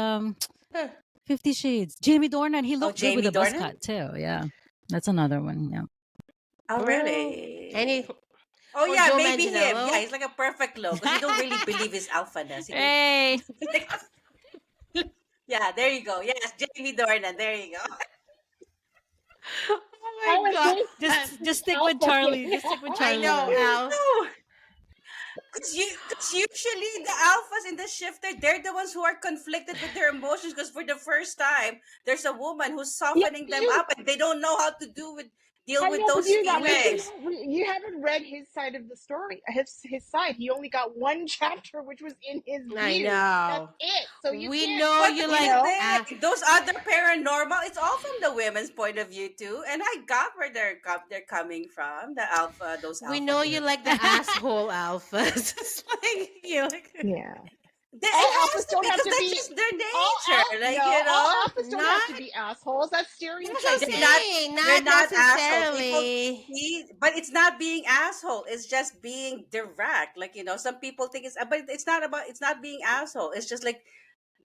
50 Shades. Jamie Dornan, he Oh, looked good with Jamie a buzz Dornan? cut too. Yeah. That's another one. Yeah. Oh, Any really? Oh, or yeah, Joe maybe him. Yeah, Manganiello? he's like a perfect low because you don't really believe his alphaness. You don't. Hey. Yeah, there you go. Yes, Jamie Dornan. There you go. Oh I my was god! going Just stick with alpha Charlie. thing. Just stick with I Charlie know, though. Al. No, because usually the alphas in the shifter, they're the ones who are conflicted with their emotions because for the first time, there's a woman who's Yeah, softening them you. up and they don't know how to deal I with know, but those you that but feelings. you haven't read his side of the story. His side. He only got one chapter, which was in his I view. That's know. it. So you We can't. know But you that's You the like know. thing. Those other paranormal, it's all from the women's point of view too. And I got where they're coming from. The alpha, those we alpha know you girls. like the asshole alphas. It's like you like Yeah. It All has alphas to don't be have because to that's be. just their All nature. no, Like, all alphas don't have not. to be assholes. That's That's what I'm stereotyping. saying. They're Not not assholes. People necessarily. see, but it's not being asshole. It's just being direct. Like, some people think but it's not being asshole. It's just like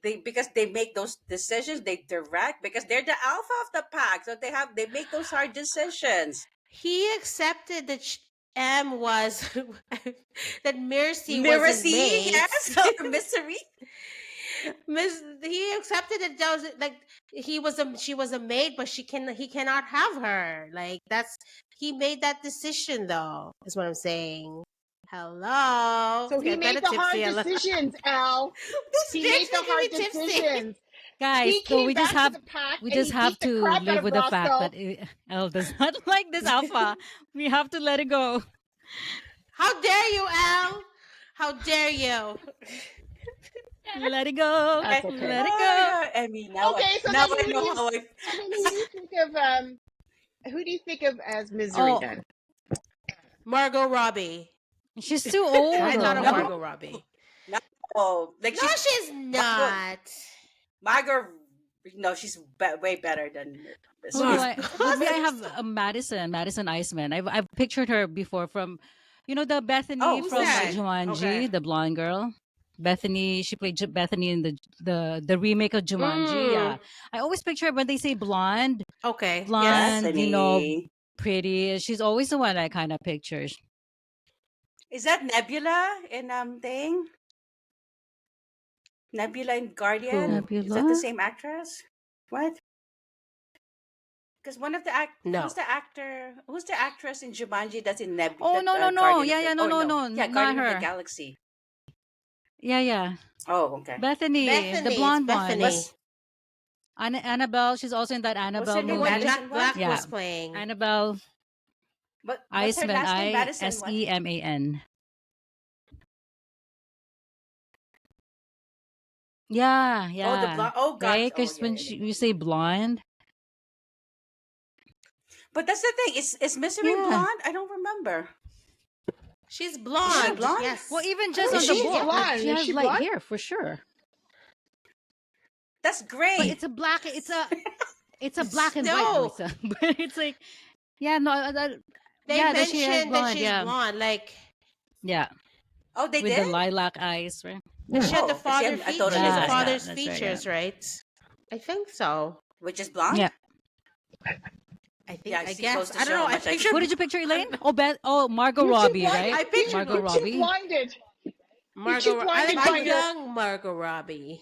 because they make those decisions, they direct because they're the alpha of the pack. So they make those hard decisions. He accepted that M was that Mercy was a Miracy, maid. yes, or misery. He accepted that was like she was a maid, but he cannot have her. Like that's he made that decision though. Is what I'm saying. Hello, So he get kind made of the hard tipsy. decisions, Al. This He made Jake's the making me hard tipsy. decisions. Guys, He so came back to the pack we and just he have beat the to crap out live of with the fact Roscoe. that Elle does not like this alpha. We have to let it go. How dare you, Al? How dare you? Let it go. That's Eh, okay. Let it oh go. yeah, Emmy. Now I Okay, so now then I know how I. who do you think of as Misery Oh, then? Margot Robbie. she's too old I thought of Margot No, Robbie. Margot Robbie. no. Like No, she's she's Margot. not. Margot, no, she's way better than this Oh no, one. with me I have Madison Iceman. I've pictured her before from, the Bethany Oh, Who's from that? okay. Okay. Jumanji, the blonde girl. Bethany, she played Bethany in the remake of Jumanji. Yeah, Mm, I always picture her when they say blonde, okay. Yes. blonde, Bethany. pretty. She's always the one I kind of pictures. Is that Nebula in thing? Nebula in Who? Guardian? Is that the Nebula. same actress? What? Because one of the who's No. the actor? Who's the actress in Jumanji that's in Oh no no no, Guardian of yeah the? yeah no Oh no no, no, yeah, not Guardian of the her. Galaxy. Yeah. Oh, okay. Bethany, the Bethany. It's blonde one. Bethany. What's Annabelle, she's also in that what's Annabelle her The name? one movie. Jack Madison what? Black Yeah, was playing. Annabelle What's her Iceman, last name? Madison what? Iseman. Yeah, Oh, the yeah. blonde. Oh God. Right? Oh Because yeah, when yeah, yeah. you say blonde, But that's the thing. Is Mystery yeah. blonde? I don't remember. She's Is she blonde. blonde? Well, Yes. even I just think on the Is she's she? Yeah. book, like blonde. she Is has she light blonde? hair for sure. That's But gray. it's a black and white, No. Lisa. But it's like, yeah, no, They yeah, that she has mentioned that blonde. she's Yeah, blonde. Like, yeah, Oh, they with the did? lilac eyes, right? she had the Oh, see, I she totally has the Yeah, missed yeah, that. father's that's right. Yeah, features, right? I think so. Which is blonde? yeah. Yeah, I see, guess. goes to I don't show know. how I much I pictured Who did you picture, Elaine? Oh, Margot You're too Robbie, blinded. right? I pictured Margot You're too Robbie. blinded. You're too Margot. I blinded like by the your. young Margot Robbie.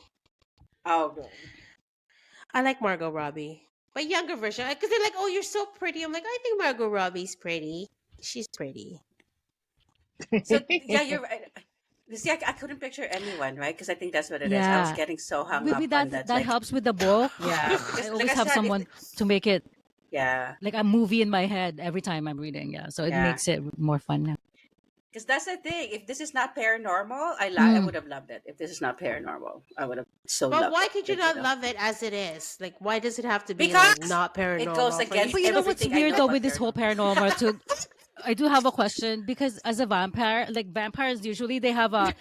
Oh, good. I like Margot Robbie, but younger version. Because they're like, "Oh, you're so pretty." I'm like, I think Margot Robbie's pretty. She's pretty. So yeah, you're right. See, I couldn't picture anyone, right? Because I think that's what it is. I was Yeah, getting so hung maybe up on that that, that like, helps with the book. yeah, I because like always I have said, if someone to make it yeah, like a movie in my head every time I'm reading. Yeah, so it yeah, makes it more fun now. because that's the thing. If this is not paranormal, I Mm. would have loved it. If this is not paranormal, I would have so But loved why it. could you Like, not love it as it is? Like, why does it have to be like because not it goes paranormal for you? against But you know what's everything I weird know though about with this whole paranormal. paranormal too? I do have a question because as a vampire, like vampires usually they have a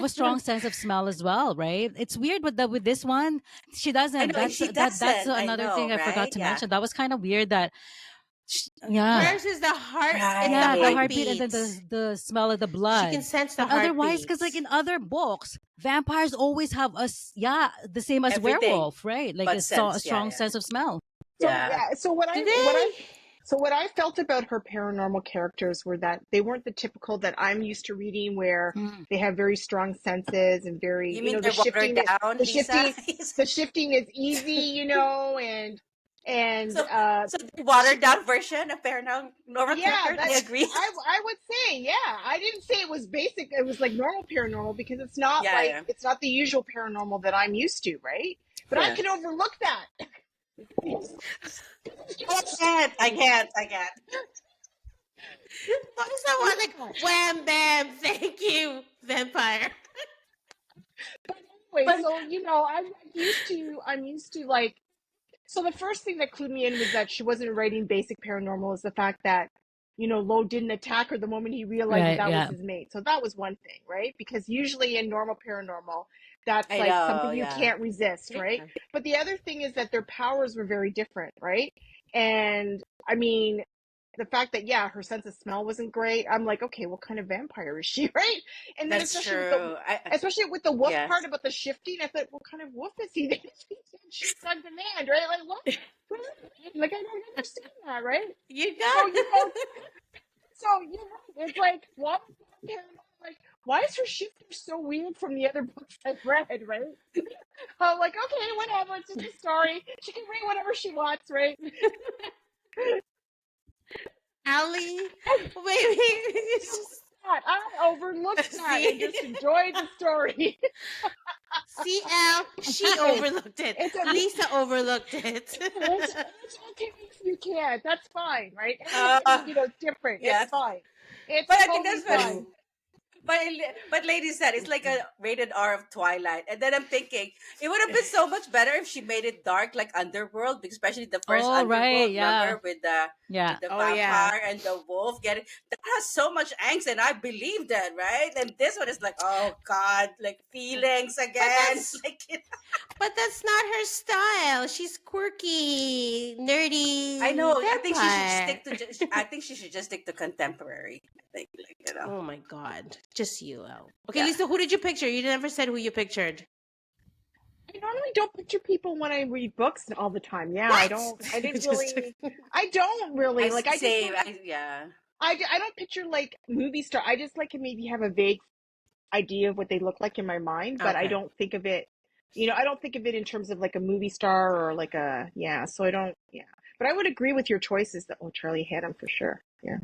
strong sense of smell as well, right? It's weird, but with this one, she I doesn't. know That's she that's doesn't. I another know, thing I forgot right? to Yeah, mention. That was kind of weird. Yeah, yeah, Hers is the heart. It's the yeah, the right. heartbeat and then heartbeats. the smell of the She can blood. sense the But otherwise, because like heartbeats. in other books, vampires always have the same as Everything werewolf, right? Like but a sense. Yeah, strong yeah, sense of smell. So yeah. yeah, Do they? so what I felt about her paranormal characters were that they weren't the typical that I'm used to reading where Mm. they have very strong senses and very, You mean the they're watered shifting down, the Lisa? shifting the shifting is easy, and So, so the watered down version of paranormal yeah, characters. I that's agree. I would say, yeah. I didn't say it was basic, it was like normal paranormal because it's not Yeah, like yeah, it's not the usual paranormal that I'm used to, right? But I yeah. can overlook that. I can't. I can't. What is that one like? Wham bam, thank you, vampire. But anyway, But so I'm used to like so the first thing that clued me in was that she wasn't writing basic paranormal is the fact that Lo didn't attack her the moment he realized that Right? that was Yeah. his mate. So that was one thing, right? Because usually in normal paranormal, that's I like know. something you Yeah. can't resist, right? Yeah. But the other thing is that their powers were very different, right? And I mean, the fact that her sense of smell wasn't great, I'm like, okay, what kind of vampire is she, right? And then That's true. especially with the wolf Yes. part about the shifting, I thought, what kind of wolf is he? He said shifts on demand, right? Like what? Like I don't understand that, right? You So got it's like like why is her shifter so weird from the other books I've read, right? I'm like, okay, whatever, it's just a story. She can read whatever she wants, right? Ali. I Wait, it's just I overlooked that and just enjoyed the story. CL. She Hey, overlooked it. it's a Lisa overlooked it. it's okay if you can't. That's fine, right? Uh, Everybody's different. yeah. It's fine. It's But I think totally that's what. fine. True. but lady said it's like a rated R of Twilight, and then I'm thinking it would have been so much better if she made it dark like Underworld, especially the first Oh, right. Underworld. Yeah. Remember with the Yeah. Oh, yeah. vampire and the wolf getting that has so much angst, and I believed it, right? And this one is like, oh God, like feelings again, that's- like But that's not her style. She's quirky, nerdy. I know. I think she should vampire. stick to. I think she should just stick to contemporary. I think, like, you know. Oh my God. Just you, Elle. Okay, Yeah. Lisa, who did you picture? You never said who you pictured. I normally don't picture people when I read books all the time. Yeah, I don't. I didn't Just- really. I don't really like. I say, just. yeah. I don't picture like movie star. I just like maybe have a vague idea of what they look like in my mind, but I Okay. don't think of it. I don't think of it in terms of like a movie star or like a So I don't. Yeah, but I would agree with your choices. That Charlie Haddam for sure. Yeah.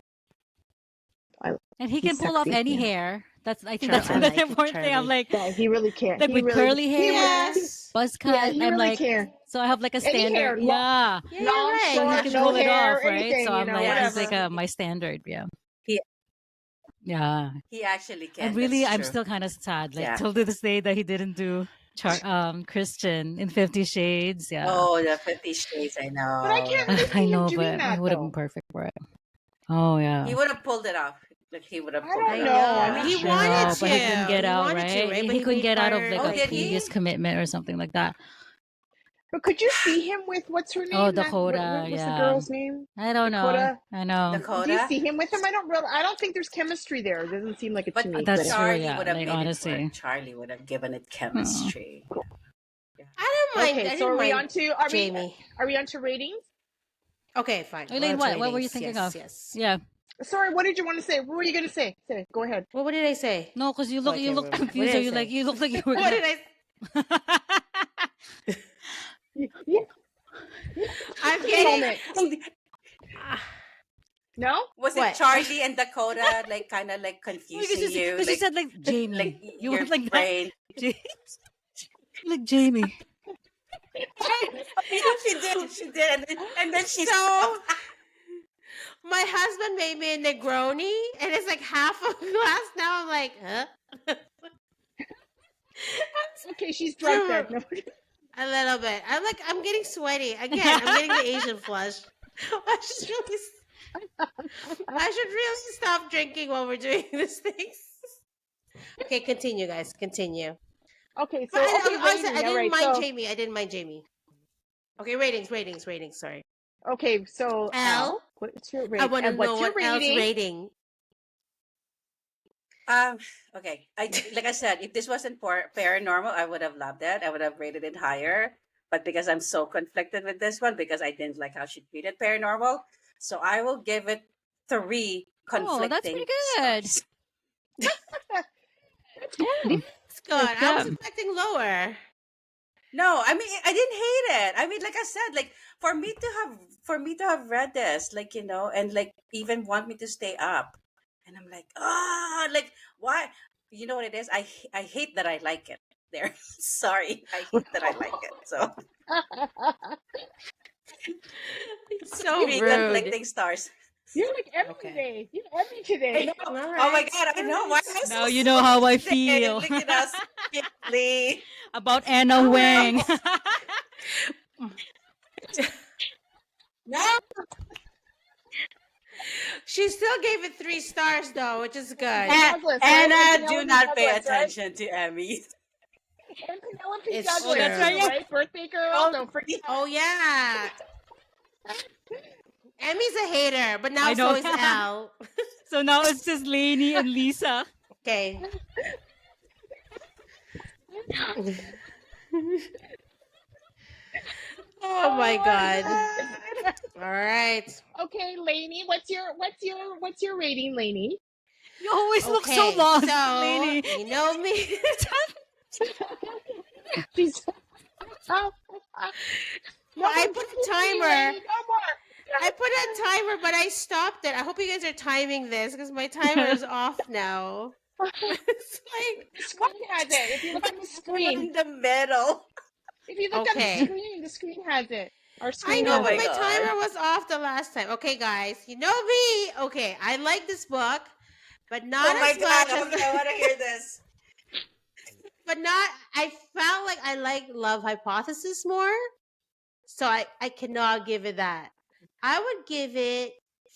And he He's can pull off sexy, any yeah. hair. I think Charlie, that's I the like it, important thing. I'm Charlie. like, Yeah, he really can. like He with really, curly he hair, really- Yes. buzz cut. Yeah, he I'm really like, can. so I have like a Any hair, standard. Yeah. Yeah, you're long, right. So he short, can no pull it hair, off, right? anything, So I'm like, he's whatever. like my standard. Yeah. He Yeah. he actually can. And really, that's I'm true. still kind of sad. Like Yeah. till to this day that he didn't do Christian in 50 Shades. Yeah. Oh, the 50 Shades. I know. But I can't really I see him know, doing but that, he would have though. been perfect for it. Oh yeah. He would have pulled it off. Like he would have I pulled don't it know. off. I Yeah. mean, He sure. wanted I know, to. but he couldn't get He out, wanted right? to, right? But He he couldn't made get out of part- like Oh, a did he? previous commitment or something like that. But could you see him with what's her name? Oh, That- what- Dakota, what's the yeah. girl's name? I don't know. Dakota? I know. Do you Dakota. see him with him? I don't think there's chemistry there. It doesn't seem like it But to me. That's but- true, Charlie yeah, would have like, made it honestly. work. Charlie would have given it chemistry. I don't mind. Okay, I so didn't are we mind on to are Jamie. we on to ratings? Okay, fine. Elaine, Well, it's what were you ratings. thinking Yes, of? Yes. Yeah. Sorry, what did you want to say? What were you going to say? Say, go ahead. Well, what did I say? No, because you Oh, look I you can't look remember. What confused. did Or I you say? like you look like you were. What did I? Yeah, I'm take a getting. moment. No? Was it What? Charlie and Dakota like kind of like confusing you? Because you Like, said like Jamie. like You your went like that. brain. Like Jamie. She did, and then she So, my husband made me a Negroni, and it's like half a glass. Now I'm like, huh? Okay, she's drunk then. No. A little bit. I'm getting sweaty. Again, I'm getting the Asian flush. I should really stop drinking while we're doing these things. Okay, continue, guys. Continue. Okay, But so I okay, didn't all right, mind so- Jamie. I didn't mind Jamie. Okay, ratings. Sorry. Okay, so Al? what's your I rating? want to And know what's your what else rating? rating. Okay. Like I said, if this wasn't for paranormal, I would have loved it. I would have rated it higher. But because I'm so conflicted with this one, because I didn't like how she treated paranormal, so I will give it 3 conflicting. Oh, that's pretty good. stars. That's good. It's good. I was job. expecting lower. No, I mean I didn't hate it. I mean, like I said, like for me to have read this, like and like even want me to stay up, and I'm like, like why? You know what it is? I hate that I like it. There, sorry, I hate that I like it. So So 3 rude. conflicting stars. You're like Emmy Okay. today. You're Emmy today. Oh my Alright. god, I know. Why am I so Now you know how I feel Look at us, quickly. about Anna Wang. No, She still gave it 3 stars though, which is good. Douglas, right? Anna, And do Penelope not pay Douglas, right? attention to Emmys. And Penelope It's Douglas, true. That's right, yeah. right? Birthday girl. Oh, Don't forget. Oh yeah. Emmy's a hater, but now I know. so is Al. So now it's just Lainey and Lisa. Okay. Oh my god. All right. Okay, Lainey, what's your rating, Lainey? You always look so Okay, lost, so, Lainey. you know me. She's. No, I more put a drinking, timer. Lainey, no more. I put a timer, but I stopped it. I hope you guys are timing this because my timer is off now. It's like, The screen has it. If you look on the screen, in the middle. if you look Okay. on the screen has it. Our I screen know, has but my my it. God. timer was off the last time. Okay, guys, you know me. Okay, I like this book, but Oh not my as god! much as. Okay, I want to hear this. But not. I felt like I like Love Hypothesis more, so I cannot give it that. I would give it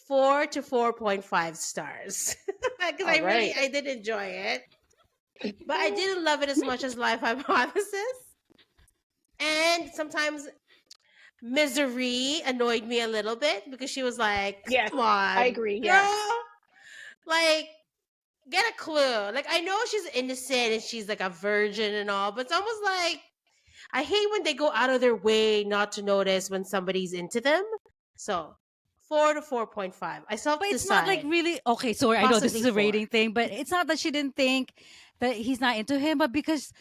4 to 4.5 stars because All right. I did enjoy it, but I didn't love it as much as Life Hypothesis. And sometimes Misery annoyed me a little bit because she was like, Yes, "Come on, I agree. girl, Yeah. like get a clue." Like I know she's innocent and she's like a virgin and all, but it's almost like I hate when they go out of their way not to notice when somebody's into them. So 4 to 4.5. I still have But to it's not like decide. really okay. Sorry, I know this Possibly is a 4. rating thing, but it's not that she didn't think that he's not into him, but because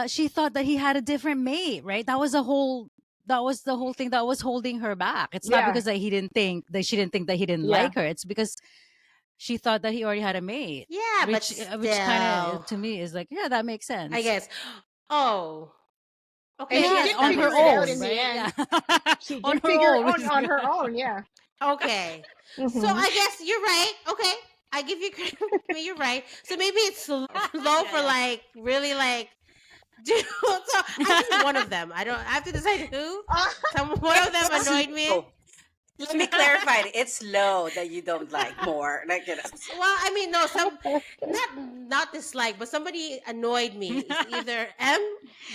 she thought that he had a different mate, right? That was the whole thing that was holding her back. It's not Yeah. because that he didn't think that she didn't think that he didn't Yeah. like her. It's because she thought that he already had a mate, Yeah, but which kind of still, to me is like, yeah, that makes I sense. guess. Oh, And okay. she Yes, Yeah, did that on figure her makes it out sense. in own, the right? end. Yeah, She on did her figure it own. on her own. Yeah. Okay. So Mm-hmm. I guess you're right. Okay. I give you credit. You're right. So maybe it's low Yeah, for yeah. like really like dude. So I think one of them. I don't. I have to decide who. One of them It's annoyed me. low. Let me clarify. It's low that you don't like more. Like Well, I mean, no, not dislike, but somebody annoyed me. It's either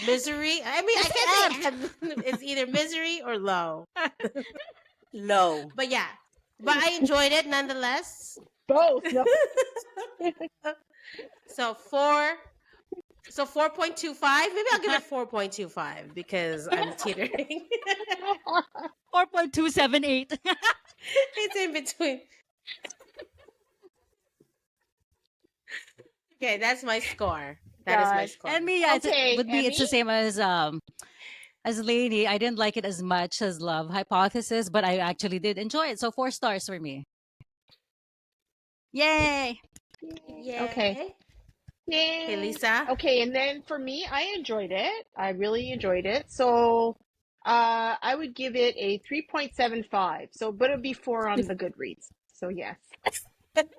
Misery. I mean, I can't say M. It's either Misery or Low. low. But yeah, but I enjoyed it nonetheless. Both. No. So 4.25. Maybe I'll give it 4.25 because I'm teetering. 4.278. It's in between. Okay, that's my score. That is my God. score. And me, yeah, Okay, with me, it's the Emmy. same as Lainey. I didn't like it as much as Love Hypothesis, but I actually did enjoy it. So 4 stars for me. Yay! Okay. Yay. Yay. Okay, Lisa. Okay, and then for me, I enjoyed it. I really enjoyed it. So I would give it a 3.75. So, but it would be 4 on the Goodreads. So, yes. Better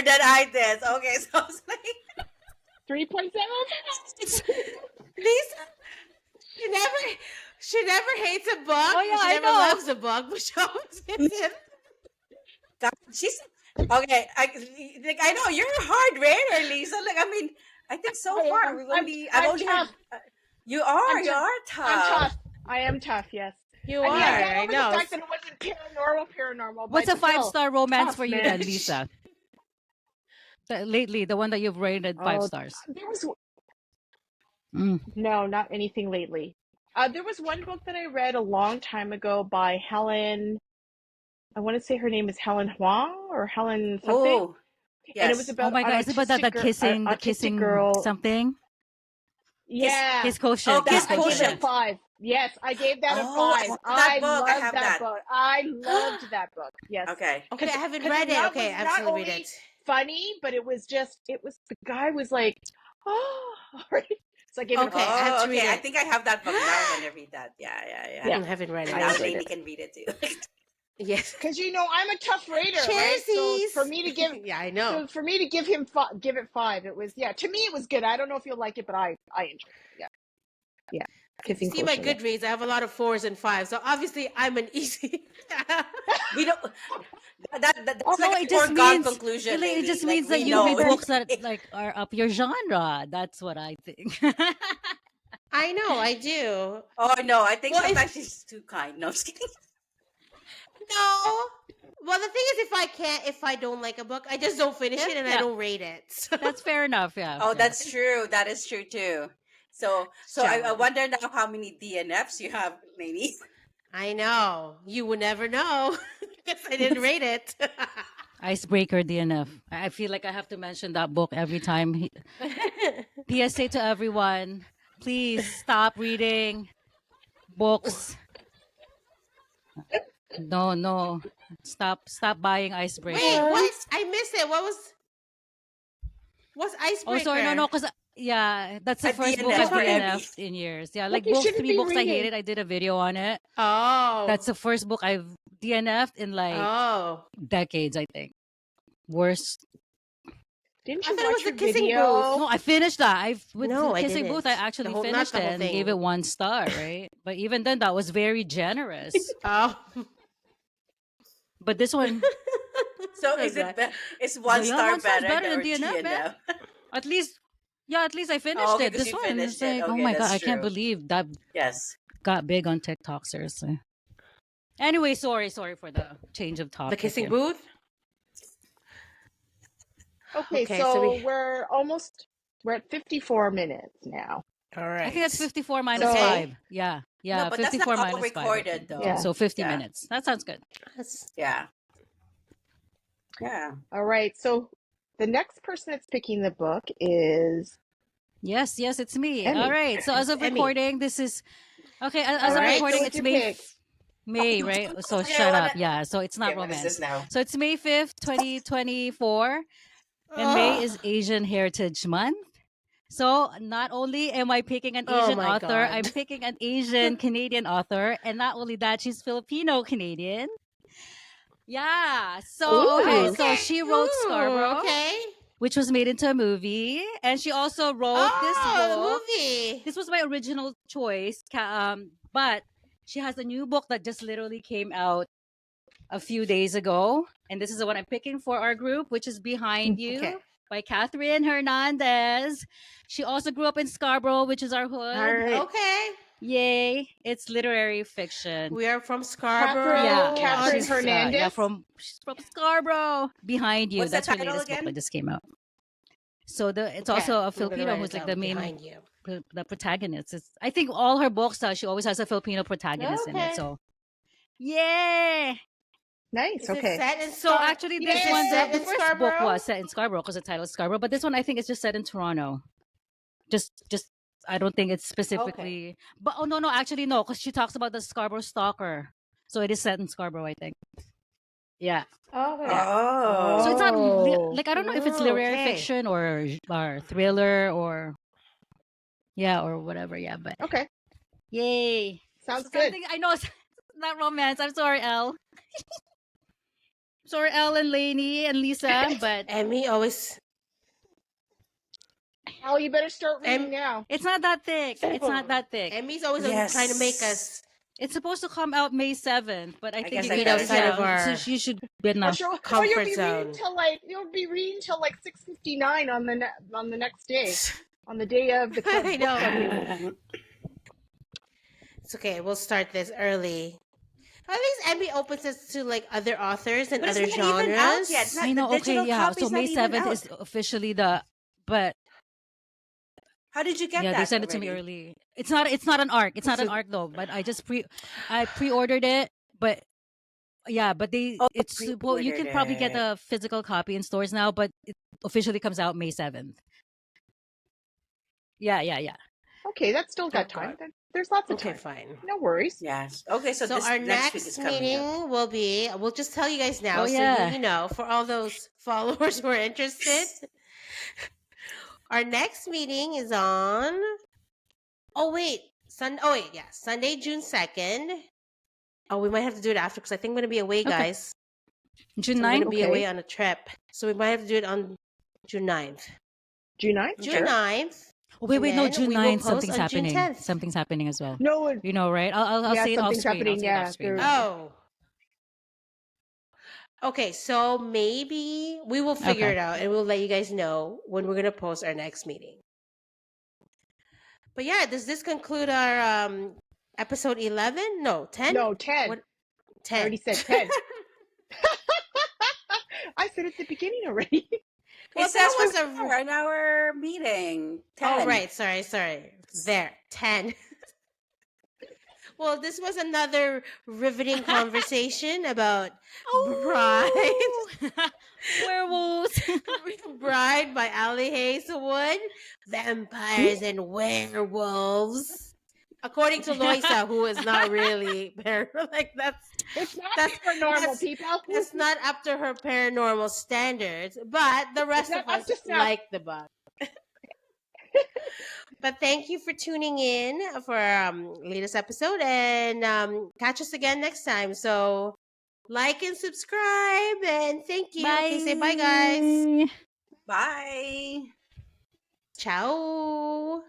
than I did. Okay, so I was like, 3.7? Lisa, she never hates a book. Oh yeah, She I never know. loves a book, but she always gives it. God, she's okay. I know you're a hard rater, Lisa. Like I mean, I think so I far am. I've I'm only tough. heard. You are I'm you tough. are I'm tough. tough. I am tough, yes. You I mean, I are, get I over the know. fact that it wasn't paranormal, What's but a still, 5-star romance tough, for you man. then, Lisa? Lately, the one that you've rated 5 stars. There was Mm. no, not anything lately. There was one book that I read a long time ago by Helen. I want to say her name is Helen Huang or Helen something, Oh and it was yes. Oh about my an god, is it about that the autistic kissing girl. something? Kiss. Yeah, Kiss quotient, Oh, kiss Kiss I gave it a quotient. Quotient. 5. Yes, I gave that a Oh, I 5. have that I book. I loved have that that. book. I loved that book. Yes, Okay. Okay, I haven't because read it. it Okay, was not absolutely read only it. funny, but it was the guy was like, oh, right? So I gave it a Okay, I 5. have Oh, to read okay. I it. think I have that book now. I'm gonna read that. Yeah, yeah, yeah. Yeah, I haven't read And it. I now enjoyed Lainey it. can read it too. Yes. Because I'm a tough rater, right? So Cheersies. for me to give Yeah, I know. give it 5, it was to me it was good. I don't know if you'll like it, but I enjoyed it. Yeah, yeah. If you Kissing see my quotient. Yeah. Goodreads, I have a lot of 4s and 5s. So obviously, I'm an easy. We don't. That's No, like a it just foregone means conclusion, it Lainey. just Like means that we you know. read books that like are up your genre. That's what I think. I know, I do. Oh no, I think Well, sometimes she's too kind. No, I'm just kidding. no. Well, the thing is, if I don't like a book, I just don't finish it and I Yeah. don't rate it. So, That's fair enough. Yeah. Oh, Yeah. that's true. That is true too. So I So, wonder now how many DNFs you have, Lainey. I know. You would never know because I didn't rate it. Icebreaker DNF. I feel like I have to mention that book every time. PSA to everyone: please stop reading books. No, no. Stop buying Icebreaker. Wait, what? I missed it. What's Oh, sorry, no, icebreaker? no, because Yeah, that's the A first book DNF I've for Lucky, Emmy. DNF'd in years. Yeah, look, like you both shouldn't 3 be books I reading. hated. I did a video on it. Oh. That's the first book I've DNF'd in like Oh. decades, I think. Worst. Didn't I you thought it watch was the her kissing video? booth. No, I finished that. I with No, the I Kissing Booth, I didn't. actually Not finished the it whole and gave it thing. 1 star, right? But even then, that was very generous. Oh. But this one, So is Okay. is so one yeah, star 1 star is better better than or DNF, man. DNF? At least, yeah, at least I Oh, finished okay, it. because This you one finished is it. like, oh Okay, my god, that's I can't true. believe that Yes. got big on TikTok. Seriously. Anyway, sorry for the change of The topic. kissing Yeah. booth? Okay, Okay, so so we. we're at 54 minutes now. All I think that's right. 54 minus So 5. Yeah. No, Yeah, but that's not 54 all minus 5, I recorded think. though. Yeah, yeah. so 50 Yeah. minutes. That sounds good. That's- Yeah. Yeah. All right. So the next person that's picking the book is Yes, it's me. All Emmy. right. So as It's of Emmy. recording, this is okay. As All of right. So recording, what's it's your May pick? May, Oh, right? So okay, I shut wanna. up. Yeah. So it's not Okay, what is this romance. now? So it's May 5th, 2024, and May is Ugh. Asian Heritage Month. So not only am I picking an Oh Asian my author, I'm god. picking an Asian Canadian author, and not only that, she's Filipino Canadian. Yeah. So okay, Ooh. so Okay. she wrote Ooh, Scarborough, okay. which was made into a movie, and she also wrote this Oh, the book. movie. This was my original choice, but she has a new book that just literally came out a few days ago, and this is the one I'm picking for our group, which is Behind You Okay. by Catherine Hernandez. She also grew up in Scarborough, which is our All hood. right. Okay. Yay! It's literary fiction. We are from Catherine Scarborough. Catherine She's Hernandez. she's from Scarborough. Behind You. What's the That's her title latest book again? that just came out. So it's Okay. also a I'm gonna Filipino write who's it like down. the main Behind you. the protagonist. I think all her books, she always has a Filipino protagonist in it. Okay. So, yeah. Nice. Is it Okay. set in So actually, this Is it one, set the in first book Scarborough? was set in Scarborough because the title is Scarborough, but this one I think is just set in Toronto. Just I don't think it's specifically. But oh no, actually no, because she talks about the Scarborough stalker, so it is set in Scarborough, I think. Yeah. Okay. Yeah. Oh. So it's not Oh. like I don't know if it's Oh, literary okay. fiction or thriller or or whatever. Yeah, but Okay. yay. Sounds So good. something I know it's not romance. I'm sorry, Elle. Sorry, Elle and Lainey and Lisa, but Emmy always. Oh, you better start reading Em- now. it's not that thick. It's not that thick. Emmy's always trying to make us. It's supposed to come out May 7th, but I I think guess you I could better outside of start. our so you should be Oh, now. sure. Oh, comfort you'll be zone. reading till like 6:59 on the next day, on the day of the club. I book know. club reading. It's okay. We'll start this early. At least Emmy opens us to like other authors and But it's other not even out genres. yet. It's not, I know. the Okay, digital yeah. copy So is not May even 7th out. is officially but How did you get yeah, that they sent it to me already? early. It's not an ARC. It's not an ARC though, but I pre-ordered it, but yeah, but Oh, you pre-ordered can probably get it. the physical copy in stores now, but it officially comes out May 7th. Yeah. Okay, that's still got Oh, time. God. There's lots of Okay, time. fine. No worries. Yes. Okay, so So this our next week is next coming meeting up. will be. We'll just tell you guys now, Oh, so yeah. you know, for all those followers who are interested. Our next meeting is on. Oh wait, Sunday, June 2nd. Oh, we might have to do it after because I think I'm gonna be away, Okay. guys. June So I'm 9th. gonna be Okay. away on a trip, so we might have to do it on June 9th. June 9th? June Sure. 9th. Oh, wait, and no, then June we will 9th. post Something's on June happening. 10th. Something's happening as well. No, You know, right? I'll yeah, say it off something's screen. I'll happening. say it Yeah, off screen. there. Oh. Okay, so maybe we will figure Okay. it out and we'll let you guys know when we're gonna post our next meeting. But yeah, does this conclude our episode 11? No, 10? No, 10. What? I 10. already said 10. I said at the beginning already. Well, It says that was a. for an hour meeting. 10. Oh, right. Sorry. There. 10. Well, this was another riveting conversation about Bride. Oh, werewolves. Bride by Ali Hazelwood. Vampires and werewolves. According to Loisa, who is not really like It's not That's- paranormal, that's- people. that's not up to her paranormal standards, but the rest not of up us to snuff. like the book. But thank you for tuning in for latest episode, and catch us again next time. So like and subscribe, and thank you. Okay, say bye, guys. Bye. Bye. Ciao.